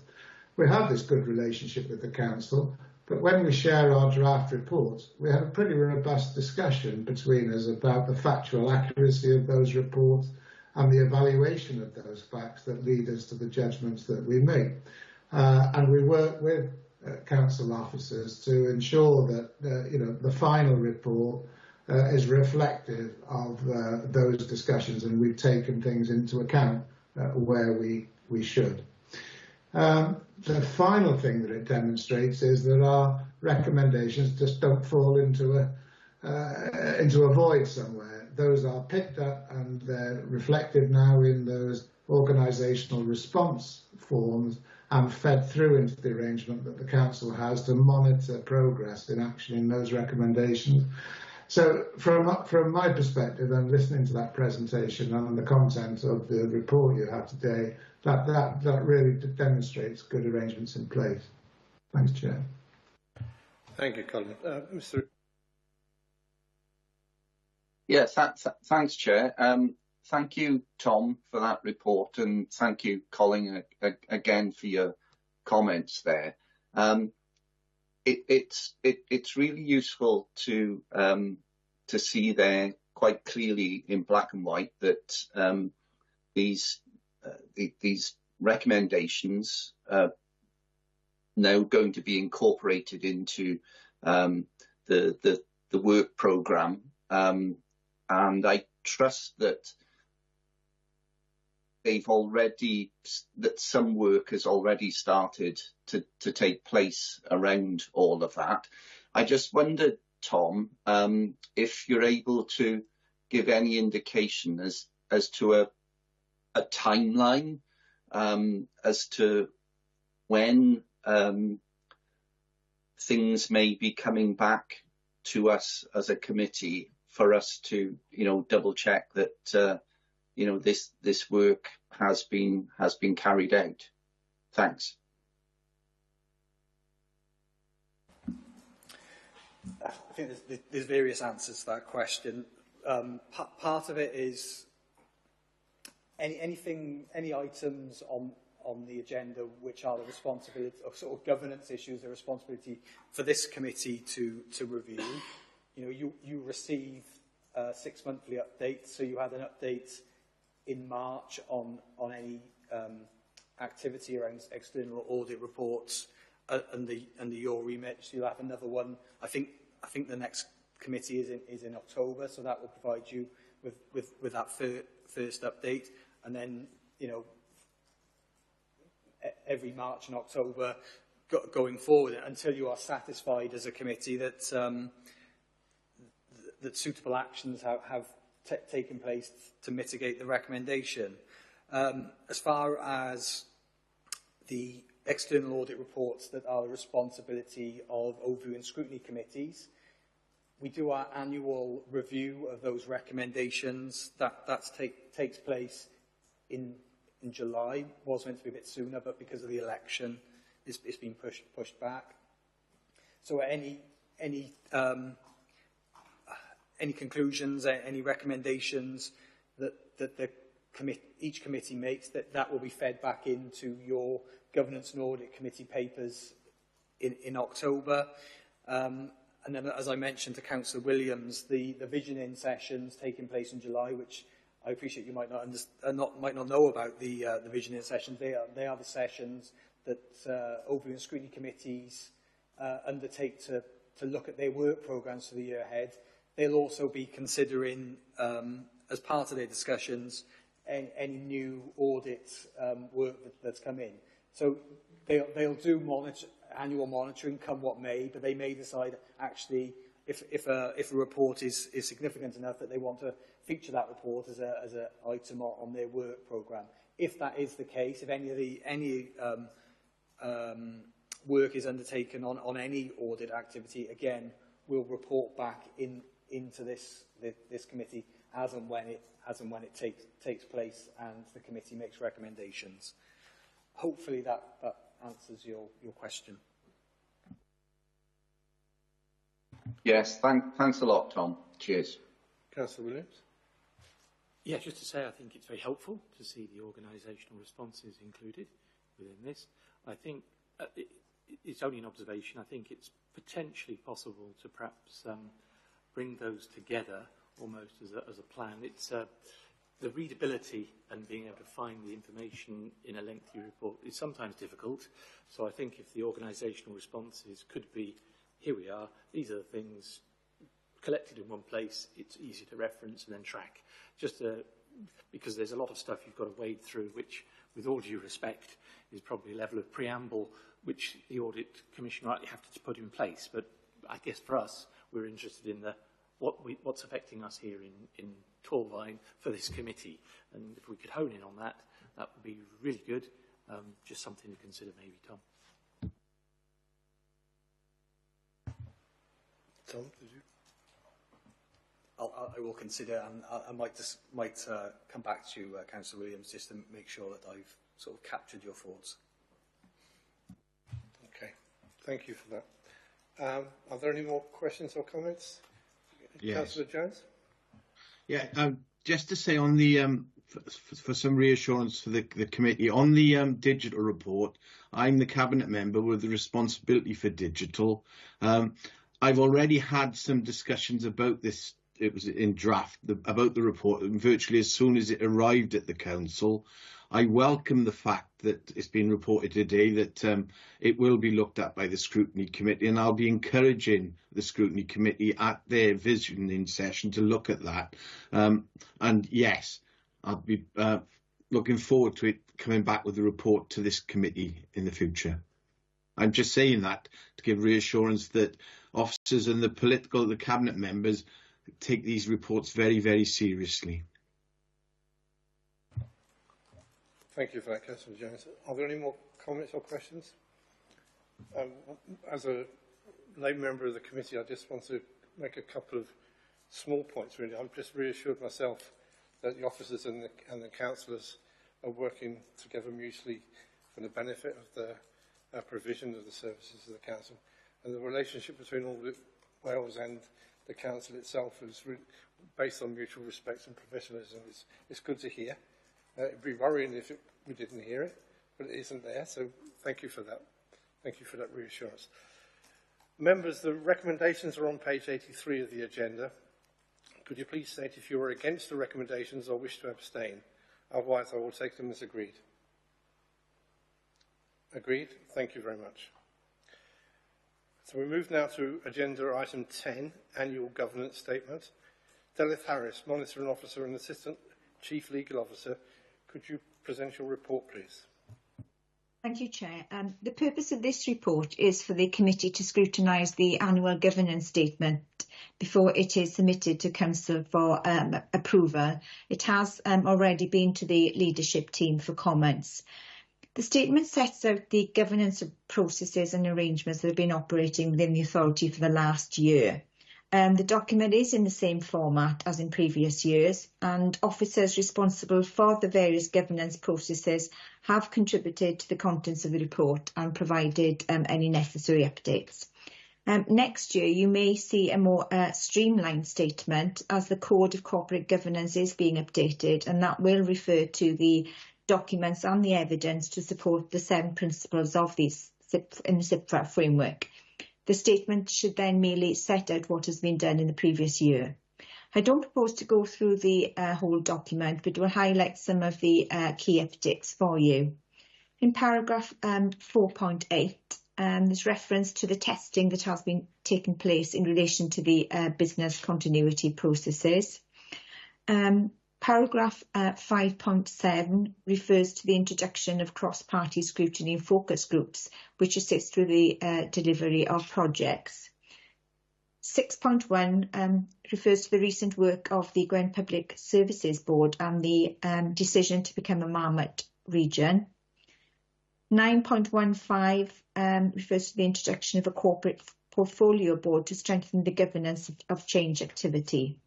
We have this good relationship with the council, but when we share our draft reports, we have a pretty robust discussion between us about the factual accuracy of those reports and the evaluation of those facts that lead us to the judgments that we make. And we work with council officers to ensure that the final report is reflective of those discussions, and we've taken things into account where we should. The final thing that it demonstrates is that our recommendations just don't fall into a void somewhere. Those are picked up and they're reflected now in those organisational response forms and fed through into the arrangement that the council has to monitor progress in action in those recommendations. So from my perspective, and listening to that presentation and the content of the report you have today, that really demonstrates good arrangements in place. Thanks, Chair. Thank you, Colin. Mr. Yes, thanks, Chair. Thank you, Tom, for that report, and thank you, Colin, again for your comments there. It's really useful to see there quite clearly in black and white that these recommendations are now going to be incorporated into the work programme, and I trust that some work has already started to take place around all of that. I just wondered, Tom, if you're able to give any indication as to a timeline as to when things may be coming back to us as a committee for us to, double check that this work has been carried out. Thanks. I think there's various answers to that question. Part of it is any items on the agenda which are the responsibility of sort of governance issues, the responsibility for this committee to review. You receive 6 monthly updates, so you had an update in March on any activity around external audit reports under your remit. So you'll have another one. I think the next committee is in October, so that will provide you with that first update, and then every March and October going forward until you are satisfied as a committee that that suitable actions have taken place to mitigate the recommendation. As far as the external audit reports that are the responsibility of overview and scrutiny committees, we do our annual review of those recommendations. That takes place in July. Was meant to be a bit sooner, but because of the election, it's been pushed back. So any conclusions, any recommendations that each committee makes, that will be fed back into your Governance and Audit Committee papers in October. And then, as I mentioned to Councillor Williams, the visioning sessions taking place in July, which I appreciate you might not know about the visioning sessions. They are the sessions that Overview and Scrutiny Committees undertake to look at their work programmes for the year ahead. They'll also be considering, as part of their discussions, any new audit work that's come in. So they'll do annual monitoring, come what may, but they may decide actually if a report is significant enough that they want to feature that report as an item on their work programme. If that is the case, if any work is undertaken on any audit activity, again, we'll report back into this committee as and when it takes place, and the committee makes recommendations. Hopefully that answers your question. Yes, thanks a lot, Tom. Cheers. Councillor Williams. Yeah, just to say, I think it's very helpful to see the organisational responses included within this. I think it's only an observation. I think it's potentially possible to perhaps bring those together almost as a plan. It's the readability and being able to find the information in a lengthy report is sometimes difficult. So I think if the organisational responses could be, here we are, these are the things collected in one place, it's easy to reference and then track. Just because there's a lot of stuff you've got to wade through, which, with all due respect, is probably a level of preamble which the Audit Commission rightly have to put in place. But I guess for us, we're interested in what's affecting us here in Torvine for this committee. And if we could hone in on that, that would be really good. Just something to consider maybe, Tom. Tom, did you? I will consider, and I might come back to Councillor Williams just to make sure that I've sort of captured your thoughts. Okay, thank you for that. Are there any more questions or comments? Yes. Councillor Jones? Yeah, just to say on the for some reassurance for the committee on the digital report, I'm the cabinet member with the responsibility for digital. I've already had some discussions about this. It was in draft about the report, and virtually as soon as it arrived at the council, I welcome the fact that it's been reported today that it will be looked at by the Scrutiny Committee, and I'll be encouraging the Scrutiny Committee at their visioning session to look at that. And yes, I'll be looking forward to it coming back with a report to this committee in the future. I'm just saying that to give reassurance that officers and the cabinet members take these reports very, very seriously. Thank you for that, Councillor Jones. Are there any more comments or questions? As a lay member of the committee, I just want to make a couple of small points, really. I've just reassured myself that the officers and the councillors are working together mutually for the benefit of the provision of the services of the council. And the relationship between Audit Wales and the council itself is based on mutual respect and professionalism. It's good to hear. It'd be worrying if we didn't hear it, but it isn't there. So thank you for that. Thank you for that reassurance. Members, the recommendations are on page 83 of the agenda. Could you please state if you are against the recommendations or wish to abstain? Otherwise, I will take them as agreed. Agreed? Thank you very much. So we move now to agenda item 10, Annual Governance Statement. Delith Harris, Monitoring Officer and Assistant Chief Legal Officer, could you present your report, please? Thank you, Chair. The purpose of this report is for the committee to scrutinise the annual governance statement before it is submitted to Council for approval. It has already been to the leadership team for comments. The statement sets out the governance processes and arrangements that have been operating within the authority for the last year. The document is in the same format as in previous years, and officers responsible for the various governance processes have contributed to the contents of the report and provided any necessary updates. Next year, you may see a more streamlined statement as the Code of Corporate Governance is being updated, and that will refer to the documents and the evidence to support the 7 principles of these in the CIPFA framework. The statement should then merely set out what has been done in the previous year. I don't propose to go through the whole document, but will highlight some of the key updates for you. In paragraph 4.8, there's reference to the testing that has been taking place in relation to the business continuity processes. Paragraph 5.7 refers to the introduction of cross-party scrutiny and focus groups, which assist with the delivery of projects. 6.1 refers to the recent work of the Gwent Public Services Board and the decision to become a Marmot region. 9.15 refers to the introduction of a corporate portfolio board to strengthen the governance of change activity.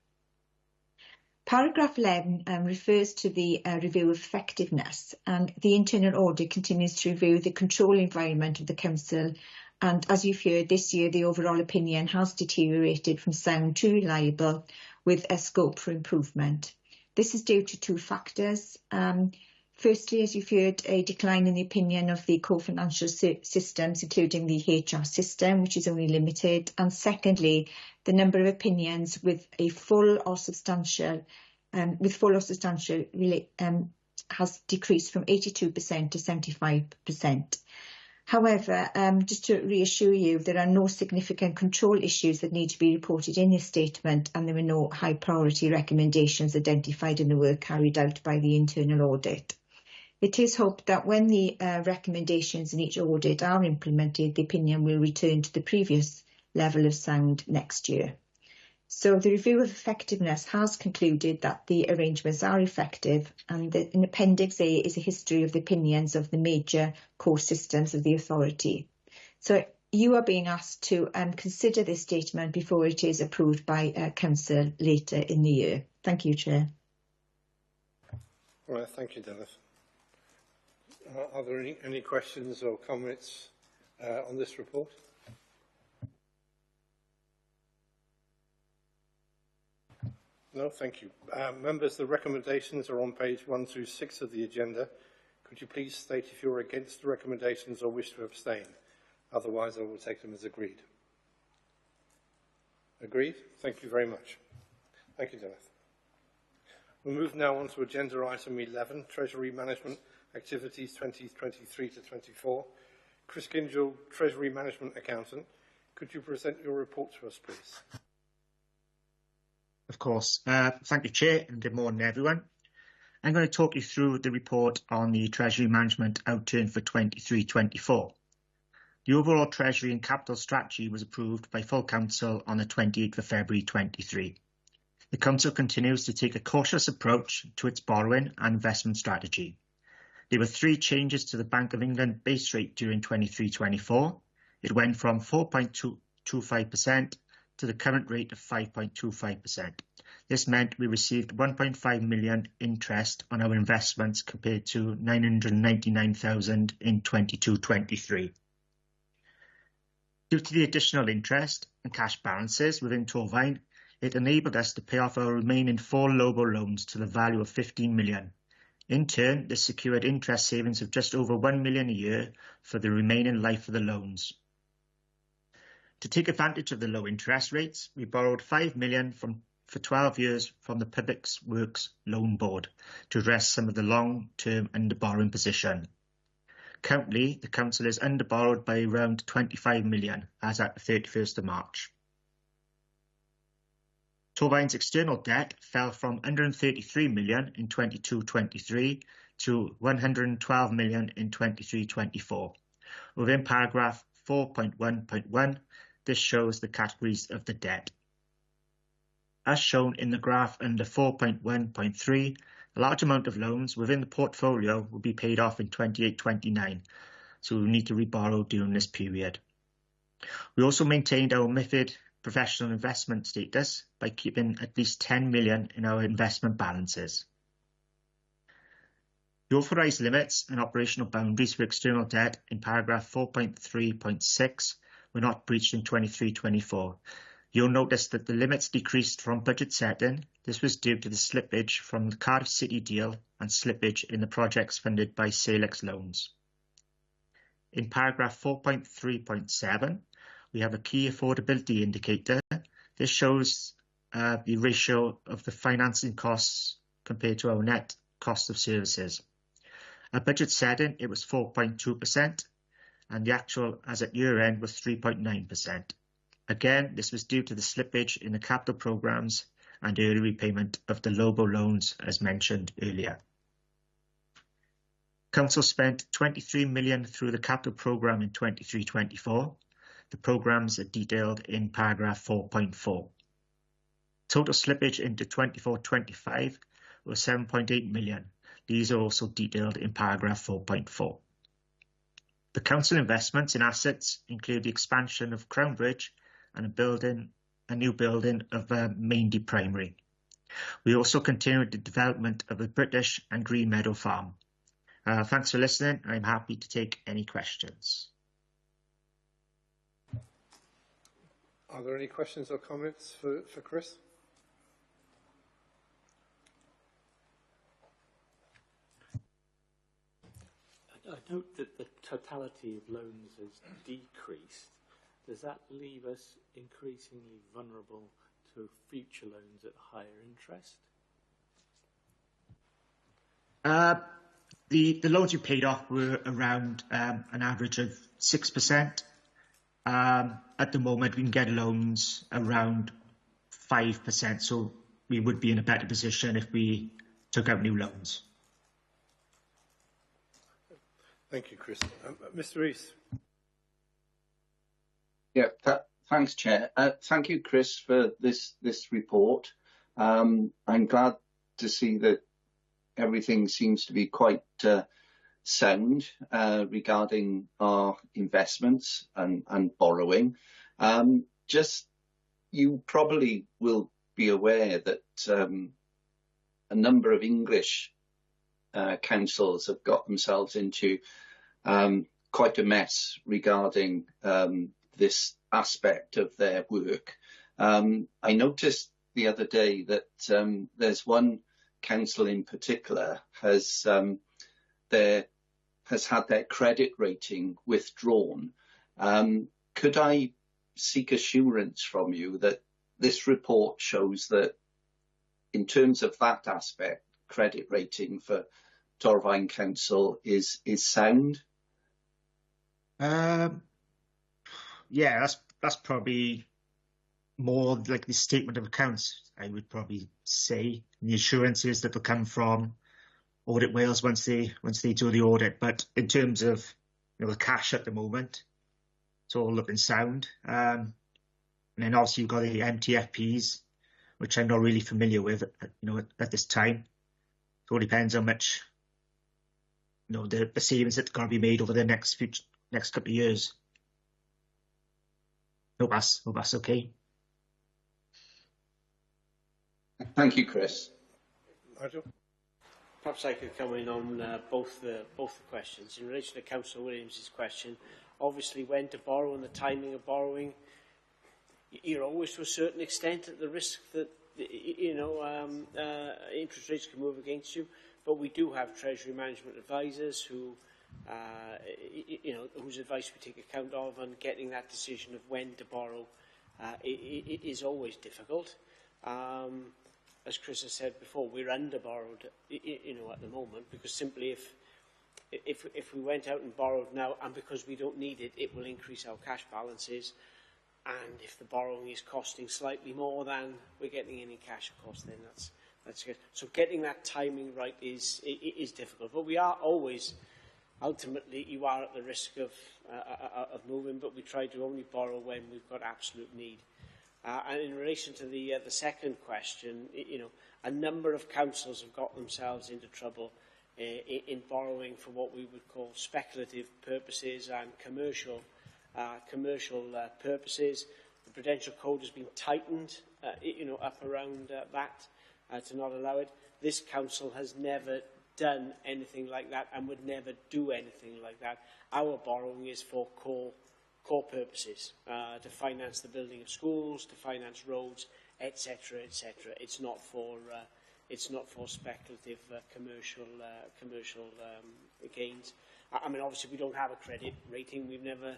Paragraph 11 refers to the review of effectiveness, and the internal audit continues to review the control environment of the council, and as you've heard, this year the overall opinion has deteriorated from sound to reliable with a scope for improvement. This is due to 2 factors. Firstly, as you've heard, a decline in the opinion of the co-financial systems, including the HR system, which is only limited. And secondly, the number of opinions with a full or substantial has decreased from 82% to 75%. However, just to reassure you, there are no significant control issues that need to be reported in this statement, and there were no high priority recommendations identified in the work carried out by the internal audit. It is hoped that when the recommendations in each audit are implemented, the opinion will return to the previous level of sound next year. So the review of effectiveness has concluded that the arrangements are effective, and in Appendix A is a history of the opinions of the major core systems of the authority. So you are being asked to consider this statement before it is approved by Council later in the year. Thank you, Chair. All right, thank you, Dennis. Are there any questions or comments on this report? No, thank you. Members, the recommendations are on page 1 through 6 of the agenda. Could you please state if you're against the recommendations or wish to abstain? Otherwise, I will take them as agreed. Agreed? Thank you very much. Thank you, Dennis. We'll move now on to agenda item 11, Treasury Management Activities 2023 to 24. Chris Gingell, Treasury Management Accountant, could you present your report to us, please? Of course. Thank you, Chair, and good morning, everyone. I'm going to talk you through the report on the Treasury Management outturn for 23-24. The overall Treasury and capital strategy was approved by full Council on the 28th of February 23. The Council continues to take a cautious approach to its borrowing and investment strategy. There were 3 changes to the Bank of England base rate during 23-24. It went from 4.25% to the current rate of 5.25%. This meant we received 1.5 million interest on our investments compared to 999,000 in 22-23. Due to the additional interest and cash balances within Torfaen, it enabled us to pay off our remaining 4 LOBO loans to the value of 15 million. In turn, this secured interest savings of just over 1 million a year for the remaining life of the loans. To take advantage of the low interest rates, we borrowed 5 million for 12 years from the Public Works Loan Board to address some of the long-term under-borrowing position. Currently, the Council is under-borrowed by around 25 million as at the 31st of March. Torfaen's external debt fell from 133 million in 22-23 to 112 million in 23-24. Within paragraph 4.1.1, this shows the categories of the debt. As shown in the graph under 4.1.3, a large amount of loans within the portfolio will be paid off in 28-29, so we will need to reborrow during this period. We also maintained our MiFID professional investment status by keeping at least 10 million in our investment balances. The authorised limits and operational boundaries for external debt in paragraph 4.3.6 were not breached in 23-24. You'll notice that the limits decreased from budget setting. This was due to the slippage from the Cardiff City deal and slippage in the projects funded by Salix loans. In paragraph 4.3.7, we have a key affordability indicator. This shows the ratio of the financing costs compared to our net cost of services. At budget setting, it was 4.2%, and the actual as at year end was 3.9%. Again, this was due to the slippage in the capital programmes and early repayment of the Lobo loans, as mentioned earlier. Council spent 23 million through the capital programme in 23-24. The programmes are detailed in paragraph 4.4. Total slippage into 24-25 was 7.8 million. These are also detailed in paragraph 4.4. The council investments in assets include the expansion of Crown Bridge and a new building of Maindy Primary. We also continued the development of the British and Green Meadow Farm. Thanks for listening. I'm happy to take any questions. Are there any questions or comments for Chris? I note that the totality of loans has decreased. Does that leave us increasingly vulnerable to future loans at higher interest? The loans you paid off were around an average of 6%. At the moment, we can get loans around 5%, so we would be in a better position if we took out new loans. Thank you, Chris. Mr. Rees. Yeah, thanks, Chair. Thank you, Chris, for this report. I'm glad to see that everything seems to be quite sound regarding our investments and borrowing. You probably will be aware that a number of English councils have got themselves into quite a mess regarding this aspect of their work. I noticed the other day that there's one council in particular has had their credit rating withdrawn. Could I seek assurance from you that this report shows that in terms of that aspect, credit rating for Torfaen Council is sound? Yeah, that's probably more like the statement of accounts, I would probably say. The assurances that will come from Audit Wales once they do the audit. But in terms of the cash at the moment, it's all looking sound. And then obviously you've got the MTFPs, which I'm not really familiar with at this time. It all depends how much the savings that are going to be made over the next couple of years. Hope that's okay. Thank you, Chris. Nigel? Perhaps I could come in on both the questions. In relation to Councillor Williams' question, obviously when to borrow and the timing of borrowing, you're always to a certain extent at the risk that interest rates can move against you. But we do have Treasury Management advisors who, whose advice we take account of, and getting that decision of when to borrow is always difficult. As Chris has said before, we're under-borrowed, at the moment, because simply if we went out and borrowed now, and because we don't need it, it will increase our cash balances. And if the borrowing is costing slightly more than we're getting in cash, of course, then that's good. So getting that timing right is difficult. But we are always, ultimately, you are at the risk of moving, but we try to only borrow when we've got absolute need. And in relation to the second question, a number of councils have got themselves into trouble in borrowing for what we would call speculative purposes and commercial purposes. The Prudential Code has been tightened, up around that to not allow it. This council has never done anything like that and would never do anything like that. Our borrowing is for core core purposes, to finance the building of schools, to finance roads, etc., etc. It's not for speculative commercial gains. I mean, obviously, we don't have a credit rating. We've never,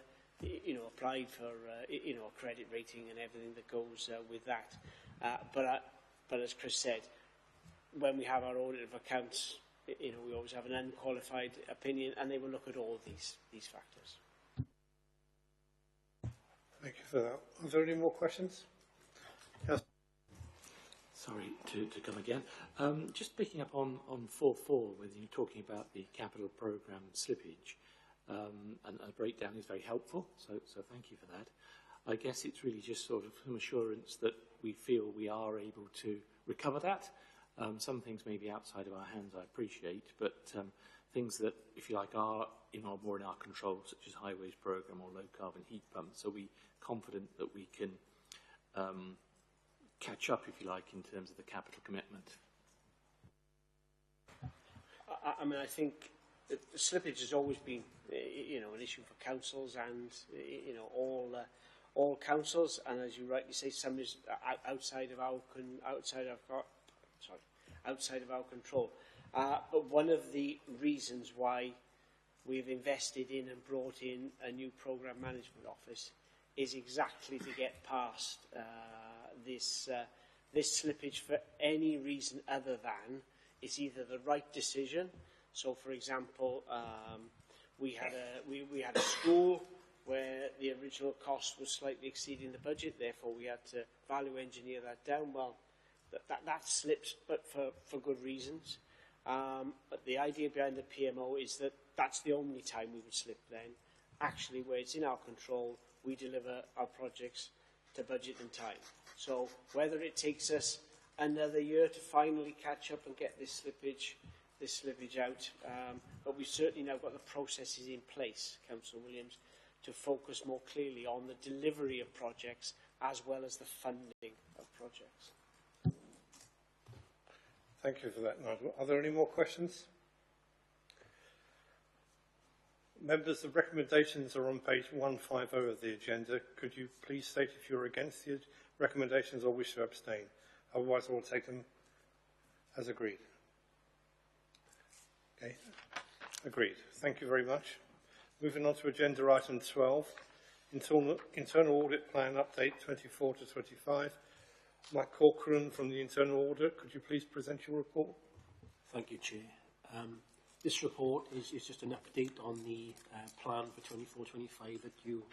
applied for, a credit rating and everything that goes with that. But as Chris said, when we have our audit of accounts, we always have an unqualified opinion, and they will look at all these factors. Thank you for that. Are there any more questions? Yes. Sorry to come again. Just picking up on 4.4, when you're talking about the capital programme slippage, and a breakdown is very helpful, so thank you for that. I guess it's really just sort of some assurance that we feel we are able to recover that. Some things may be outside of our hands, I appreciate, but things that, if you like, are more in our control, such as highways programme or low carbon heat pumps, are we confident that we can catch up, if you like, in terms of the capital commitment? I mean, I think the slippage has always been, an issue for councils and, all councils. And as you rightly say, some is outside of our control. But one of the reasons why we've invested in and brought in a new programme management office is exactly to get past this slippage for any reason other than it's either the right decision. So, for example, we had a school where the original cost was slightly exceeding the budget, therefore we had to value engineer that down. Well, that slipped, but for good reasons. But the idea behind the PMO is that that's the only time we would slip then. Actually, where it's in our control, we deliver our projects to budget and time. So whether it takes us another year to finally catch up and get this slippage out, but we've certainly now got the processes in place, Councillor Williams, to focus more clearly on the delivery of projects as well as the funding of projects. Thank you for that, Nigel. Are there any more questions? Members, the recommendations are on page 150 of the agenda. Could you please state if you're against the recommendations or wish to abstain? Otherwise, I will take them as agreed. Okay, agreed. Thank you very much. Moving on to agenda item 12, internal audit plan update 24 to 25. Mike Corcoran from the Internal Audit, could you please present your report? Thank you, Chair. This report is just an update on the plan for 24-25 that you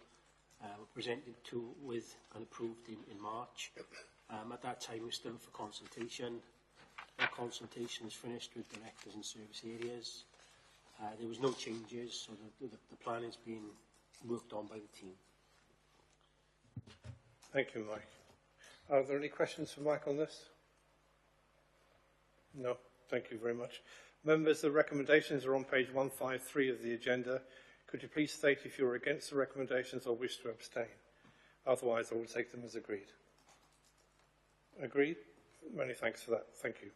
were presented to with and approved in March. At that time, we were still for consultation. Our consultation is finished with directors and service areas. There was no changes, so the plan is being worked on by the team. Thank you, Mike. Are there any questions for Mike on this? No, thank you very much. Members, the recommendations are on page 153 of the agenda. Could you please state if you're against the recommendations or wish to abstain? Otherwise, I will take them as agreed. Agreed? Many thanks for that. Thank you.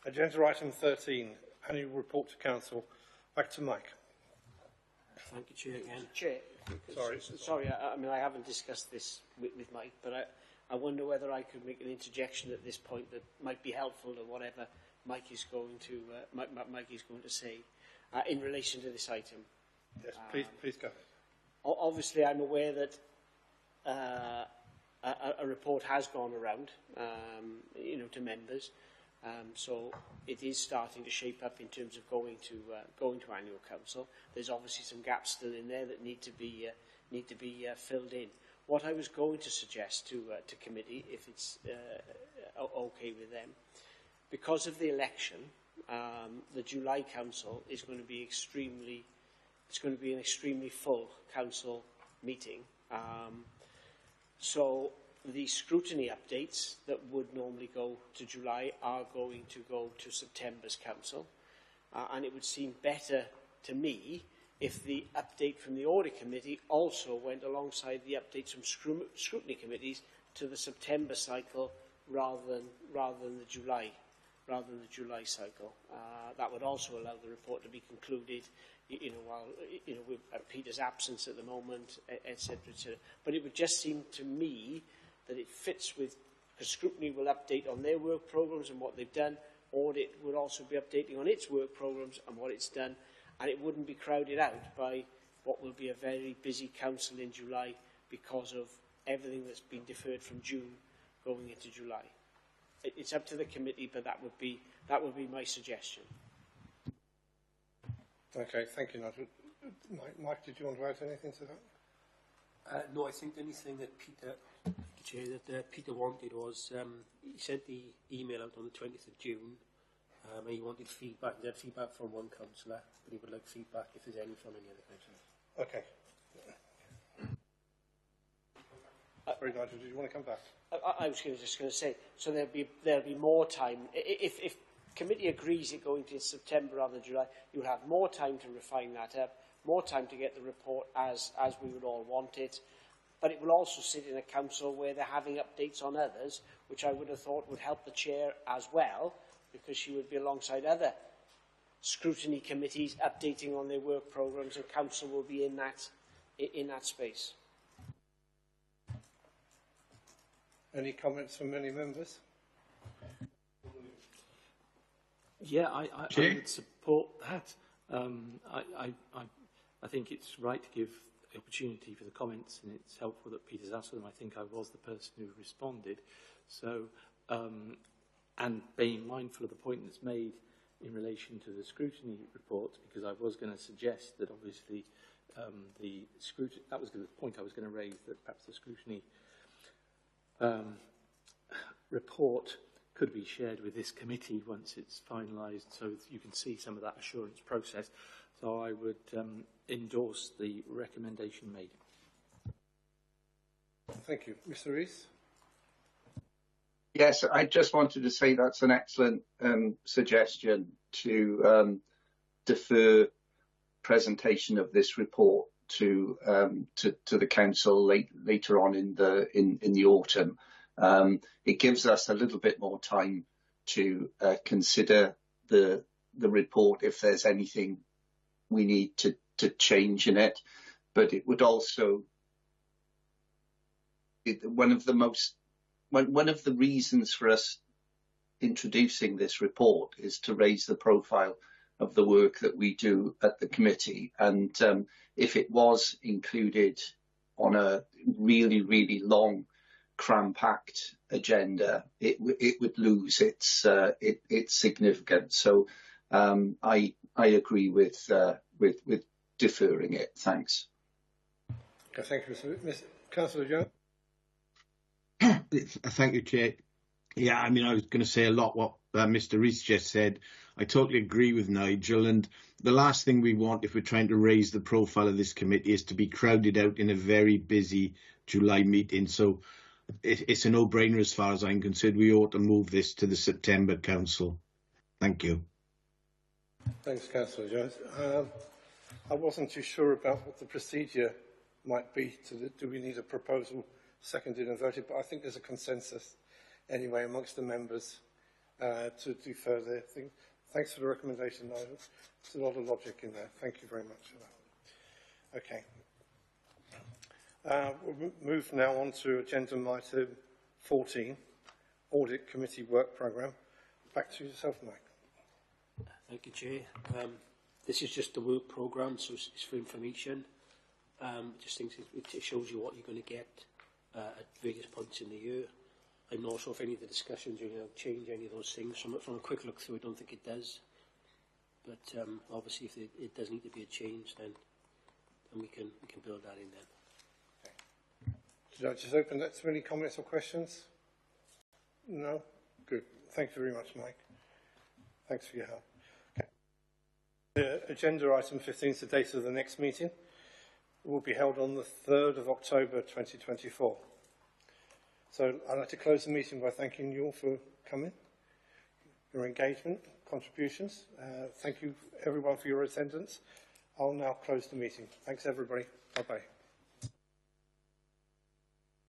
Agenda item 13, annual report to Council. Back to Mike. Thank you, Chair, again. Chair, sorry. I mean, I haven't discussed this with Mike, but I wonder whether I could make an interjection at this point that might be helpful to whatever Mike is going to say in relation to this item. Yes, please go ahead. Obviously, I'm aware that a report has gone around, to members. So it is starting to shape up in terms of going to annual council. There's obviously some gaps still in there that need to be filled in. What I was going to suggest to committee, if it's okay with them, because of the election, the July council is going to be an extremely full council meeting. So the scrutiny updates that would normally go to July are going to go to September's council, and it would seem better to me if the update from the audit committee also went alongside the updates from scrutiny committees to the September cycle rather than the July rather than the July cycle. That would also allow the report to be concluded, while with Peter's absence at the moment, etc., etc. But it would just seem to me that it fits with, because scrutiny will update on their work programmes and what they've done. Audit would also be updating on its work programmes and what it's done, and it wouldn't be crowded out by what will be a very busy council in July because of everything that's been deferred from June going into July. It's up to the committee, but that would be my suggestion. Okay, thank you, Nigel. Mike, did you want to add anything to that? No, I think the only thing that Peter wanted was he sent the email out on the 20th of June, and he wanted feedback. He had feedback from one councillor, but he would like feedback if there's any from any other councillors. Okay. Sorry, Nigel, did you want to come back? I was just going to say, so there'll be more time. If committee agrees it going to September rather than July, you'll have more time to refine that up, more time to get the report as we would all want it. But it will also sit in a council where they're having updates on others, which I would have thought would help the chair as well, because she would be alongside other scrutiny committees updating on their work programmes, and council will be in that space. Any comments from any members? Yeah, I would support that. I think it's right to give the opportunity for the comments, and it's helpful that Peter's asked for them. I think I was the person who responded. So, and being mindful of the point that's made in relation to the scrutiny reports, because I was going to suggest that obviously the scrutiny, that was the point I was going to raise, that perhaps the scrutiny report could be shared with this committee once it's finalised, so you can see some of that assurance process. So I would endorse the recommendation made. Thank you. Mr. Rees? Yes, I just wanted to say that's an excellent suggestion to defer presentation of this report to the council later on in the autumn. It gives us a little bit more time to consider the report if there's anything we need to change in it, but it would also one of the reasons for us introducing this report is to raise the profile of the work that we do at the committee, and if it was included on a really, really long, cram-packed agenda, it would lose its significance. So I agree with deferring it. Thanks. Okay, thank you, Mr. Councillor Jones. Thank you, Chair. Yeah, I mean, I was going to say a lot what Mr. Rees just said. I totally agree with Nigel. And the last thing we want, if we're trying to raise the profile of this committee, is to be crowded out in a very busy July meeting. So it's a no-brainer as far as I'm concerned. We ought to move this to the September Council. Thank you. Thanks, Councillor Jones. I wasn't too sure about what the procedure might be. Do we need a proposal seconded and voted? But I think there's a consensus anyway amongst the members to defer their thing. Thanks for the recommendation, Nigel. There's a lot of logic in there. Thank you very much for that. Okay. We'll move now on to agenda item 14, Audit Committee Work Programme. Back to yourself, Mike. Thank you, Chair. This is just the work programme, so it's for information. Just thinks it shows you what you're going to get at various points in the year. I'm not sure if any of the discussions are going to change any of those things. From a quick look through, I don't think it does. But obviously, if it does need to be a change, then we can build that in then. Okay. Should I just open that to any comments or questions? No? Good. Thank you very much, Mike. Thanks for your help. Okay. Agenda item 15 is the date of the next meeting. It will be held on the 3rd of October 2024. So I'd like to close the meeting by thanking you all for coming, your engagement, contributions. Thank you, everyone, for your attendance. I'll now close the meeting. Thanks, everybody. Bye-bye.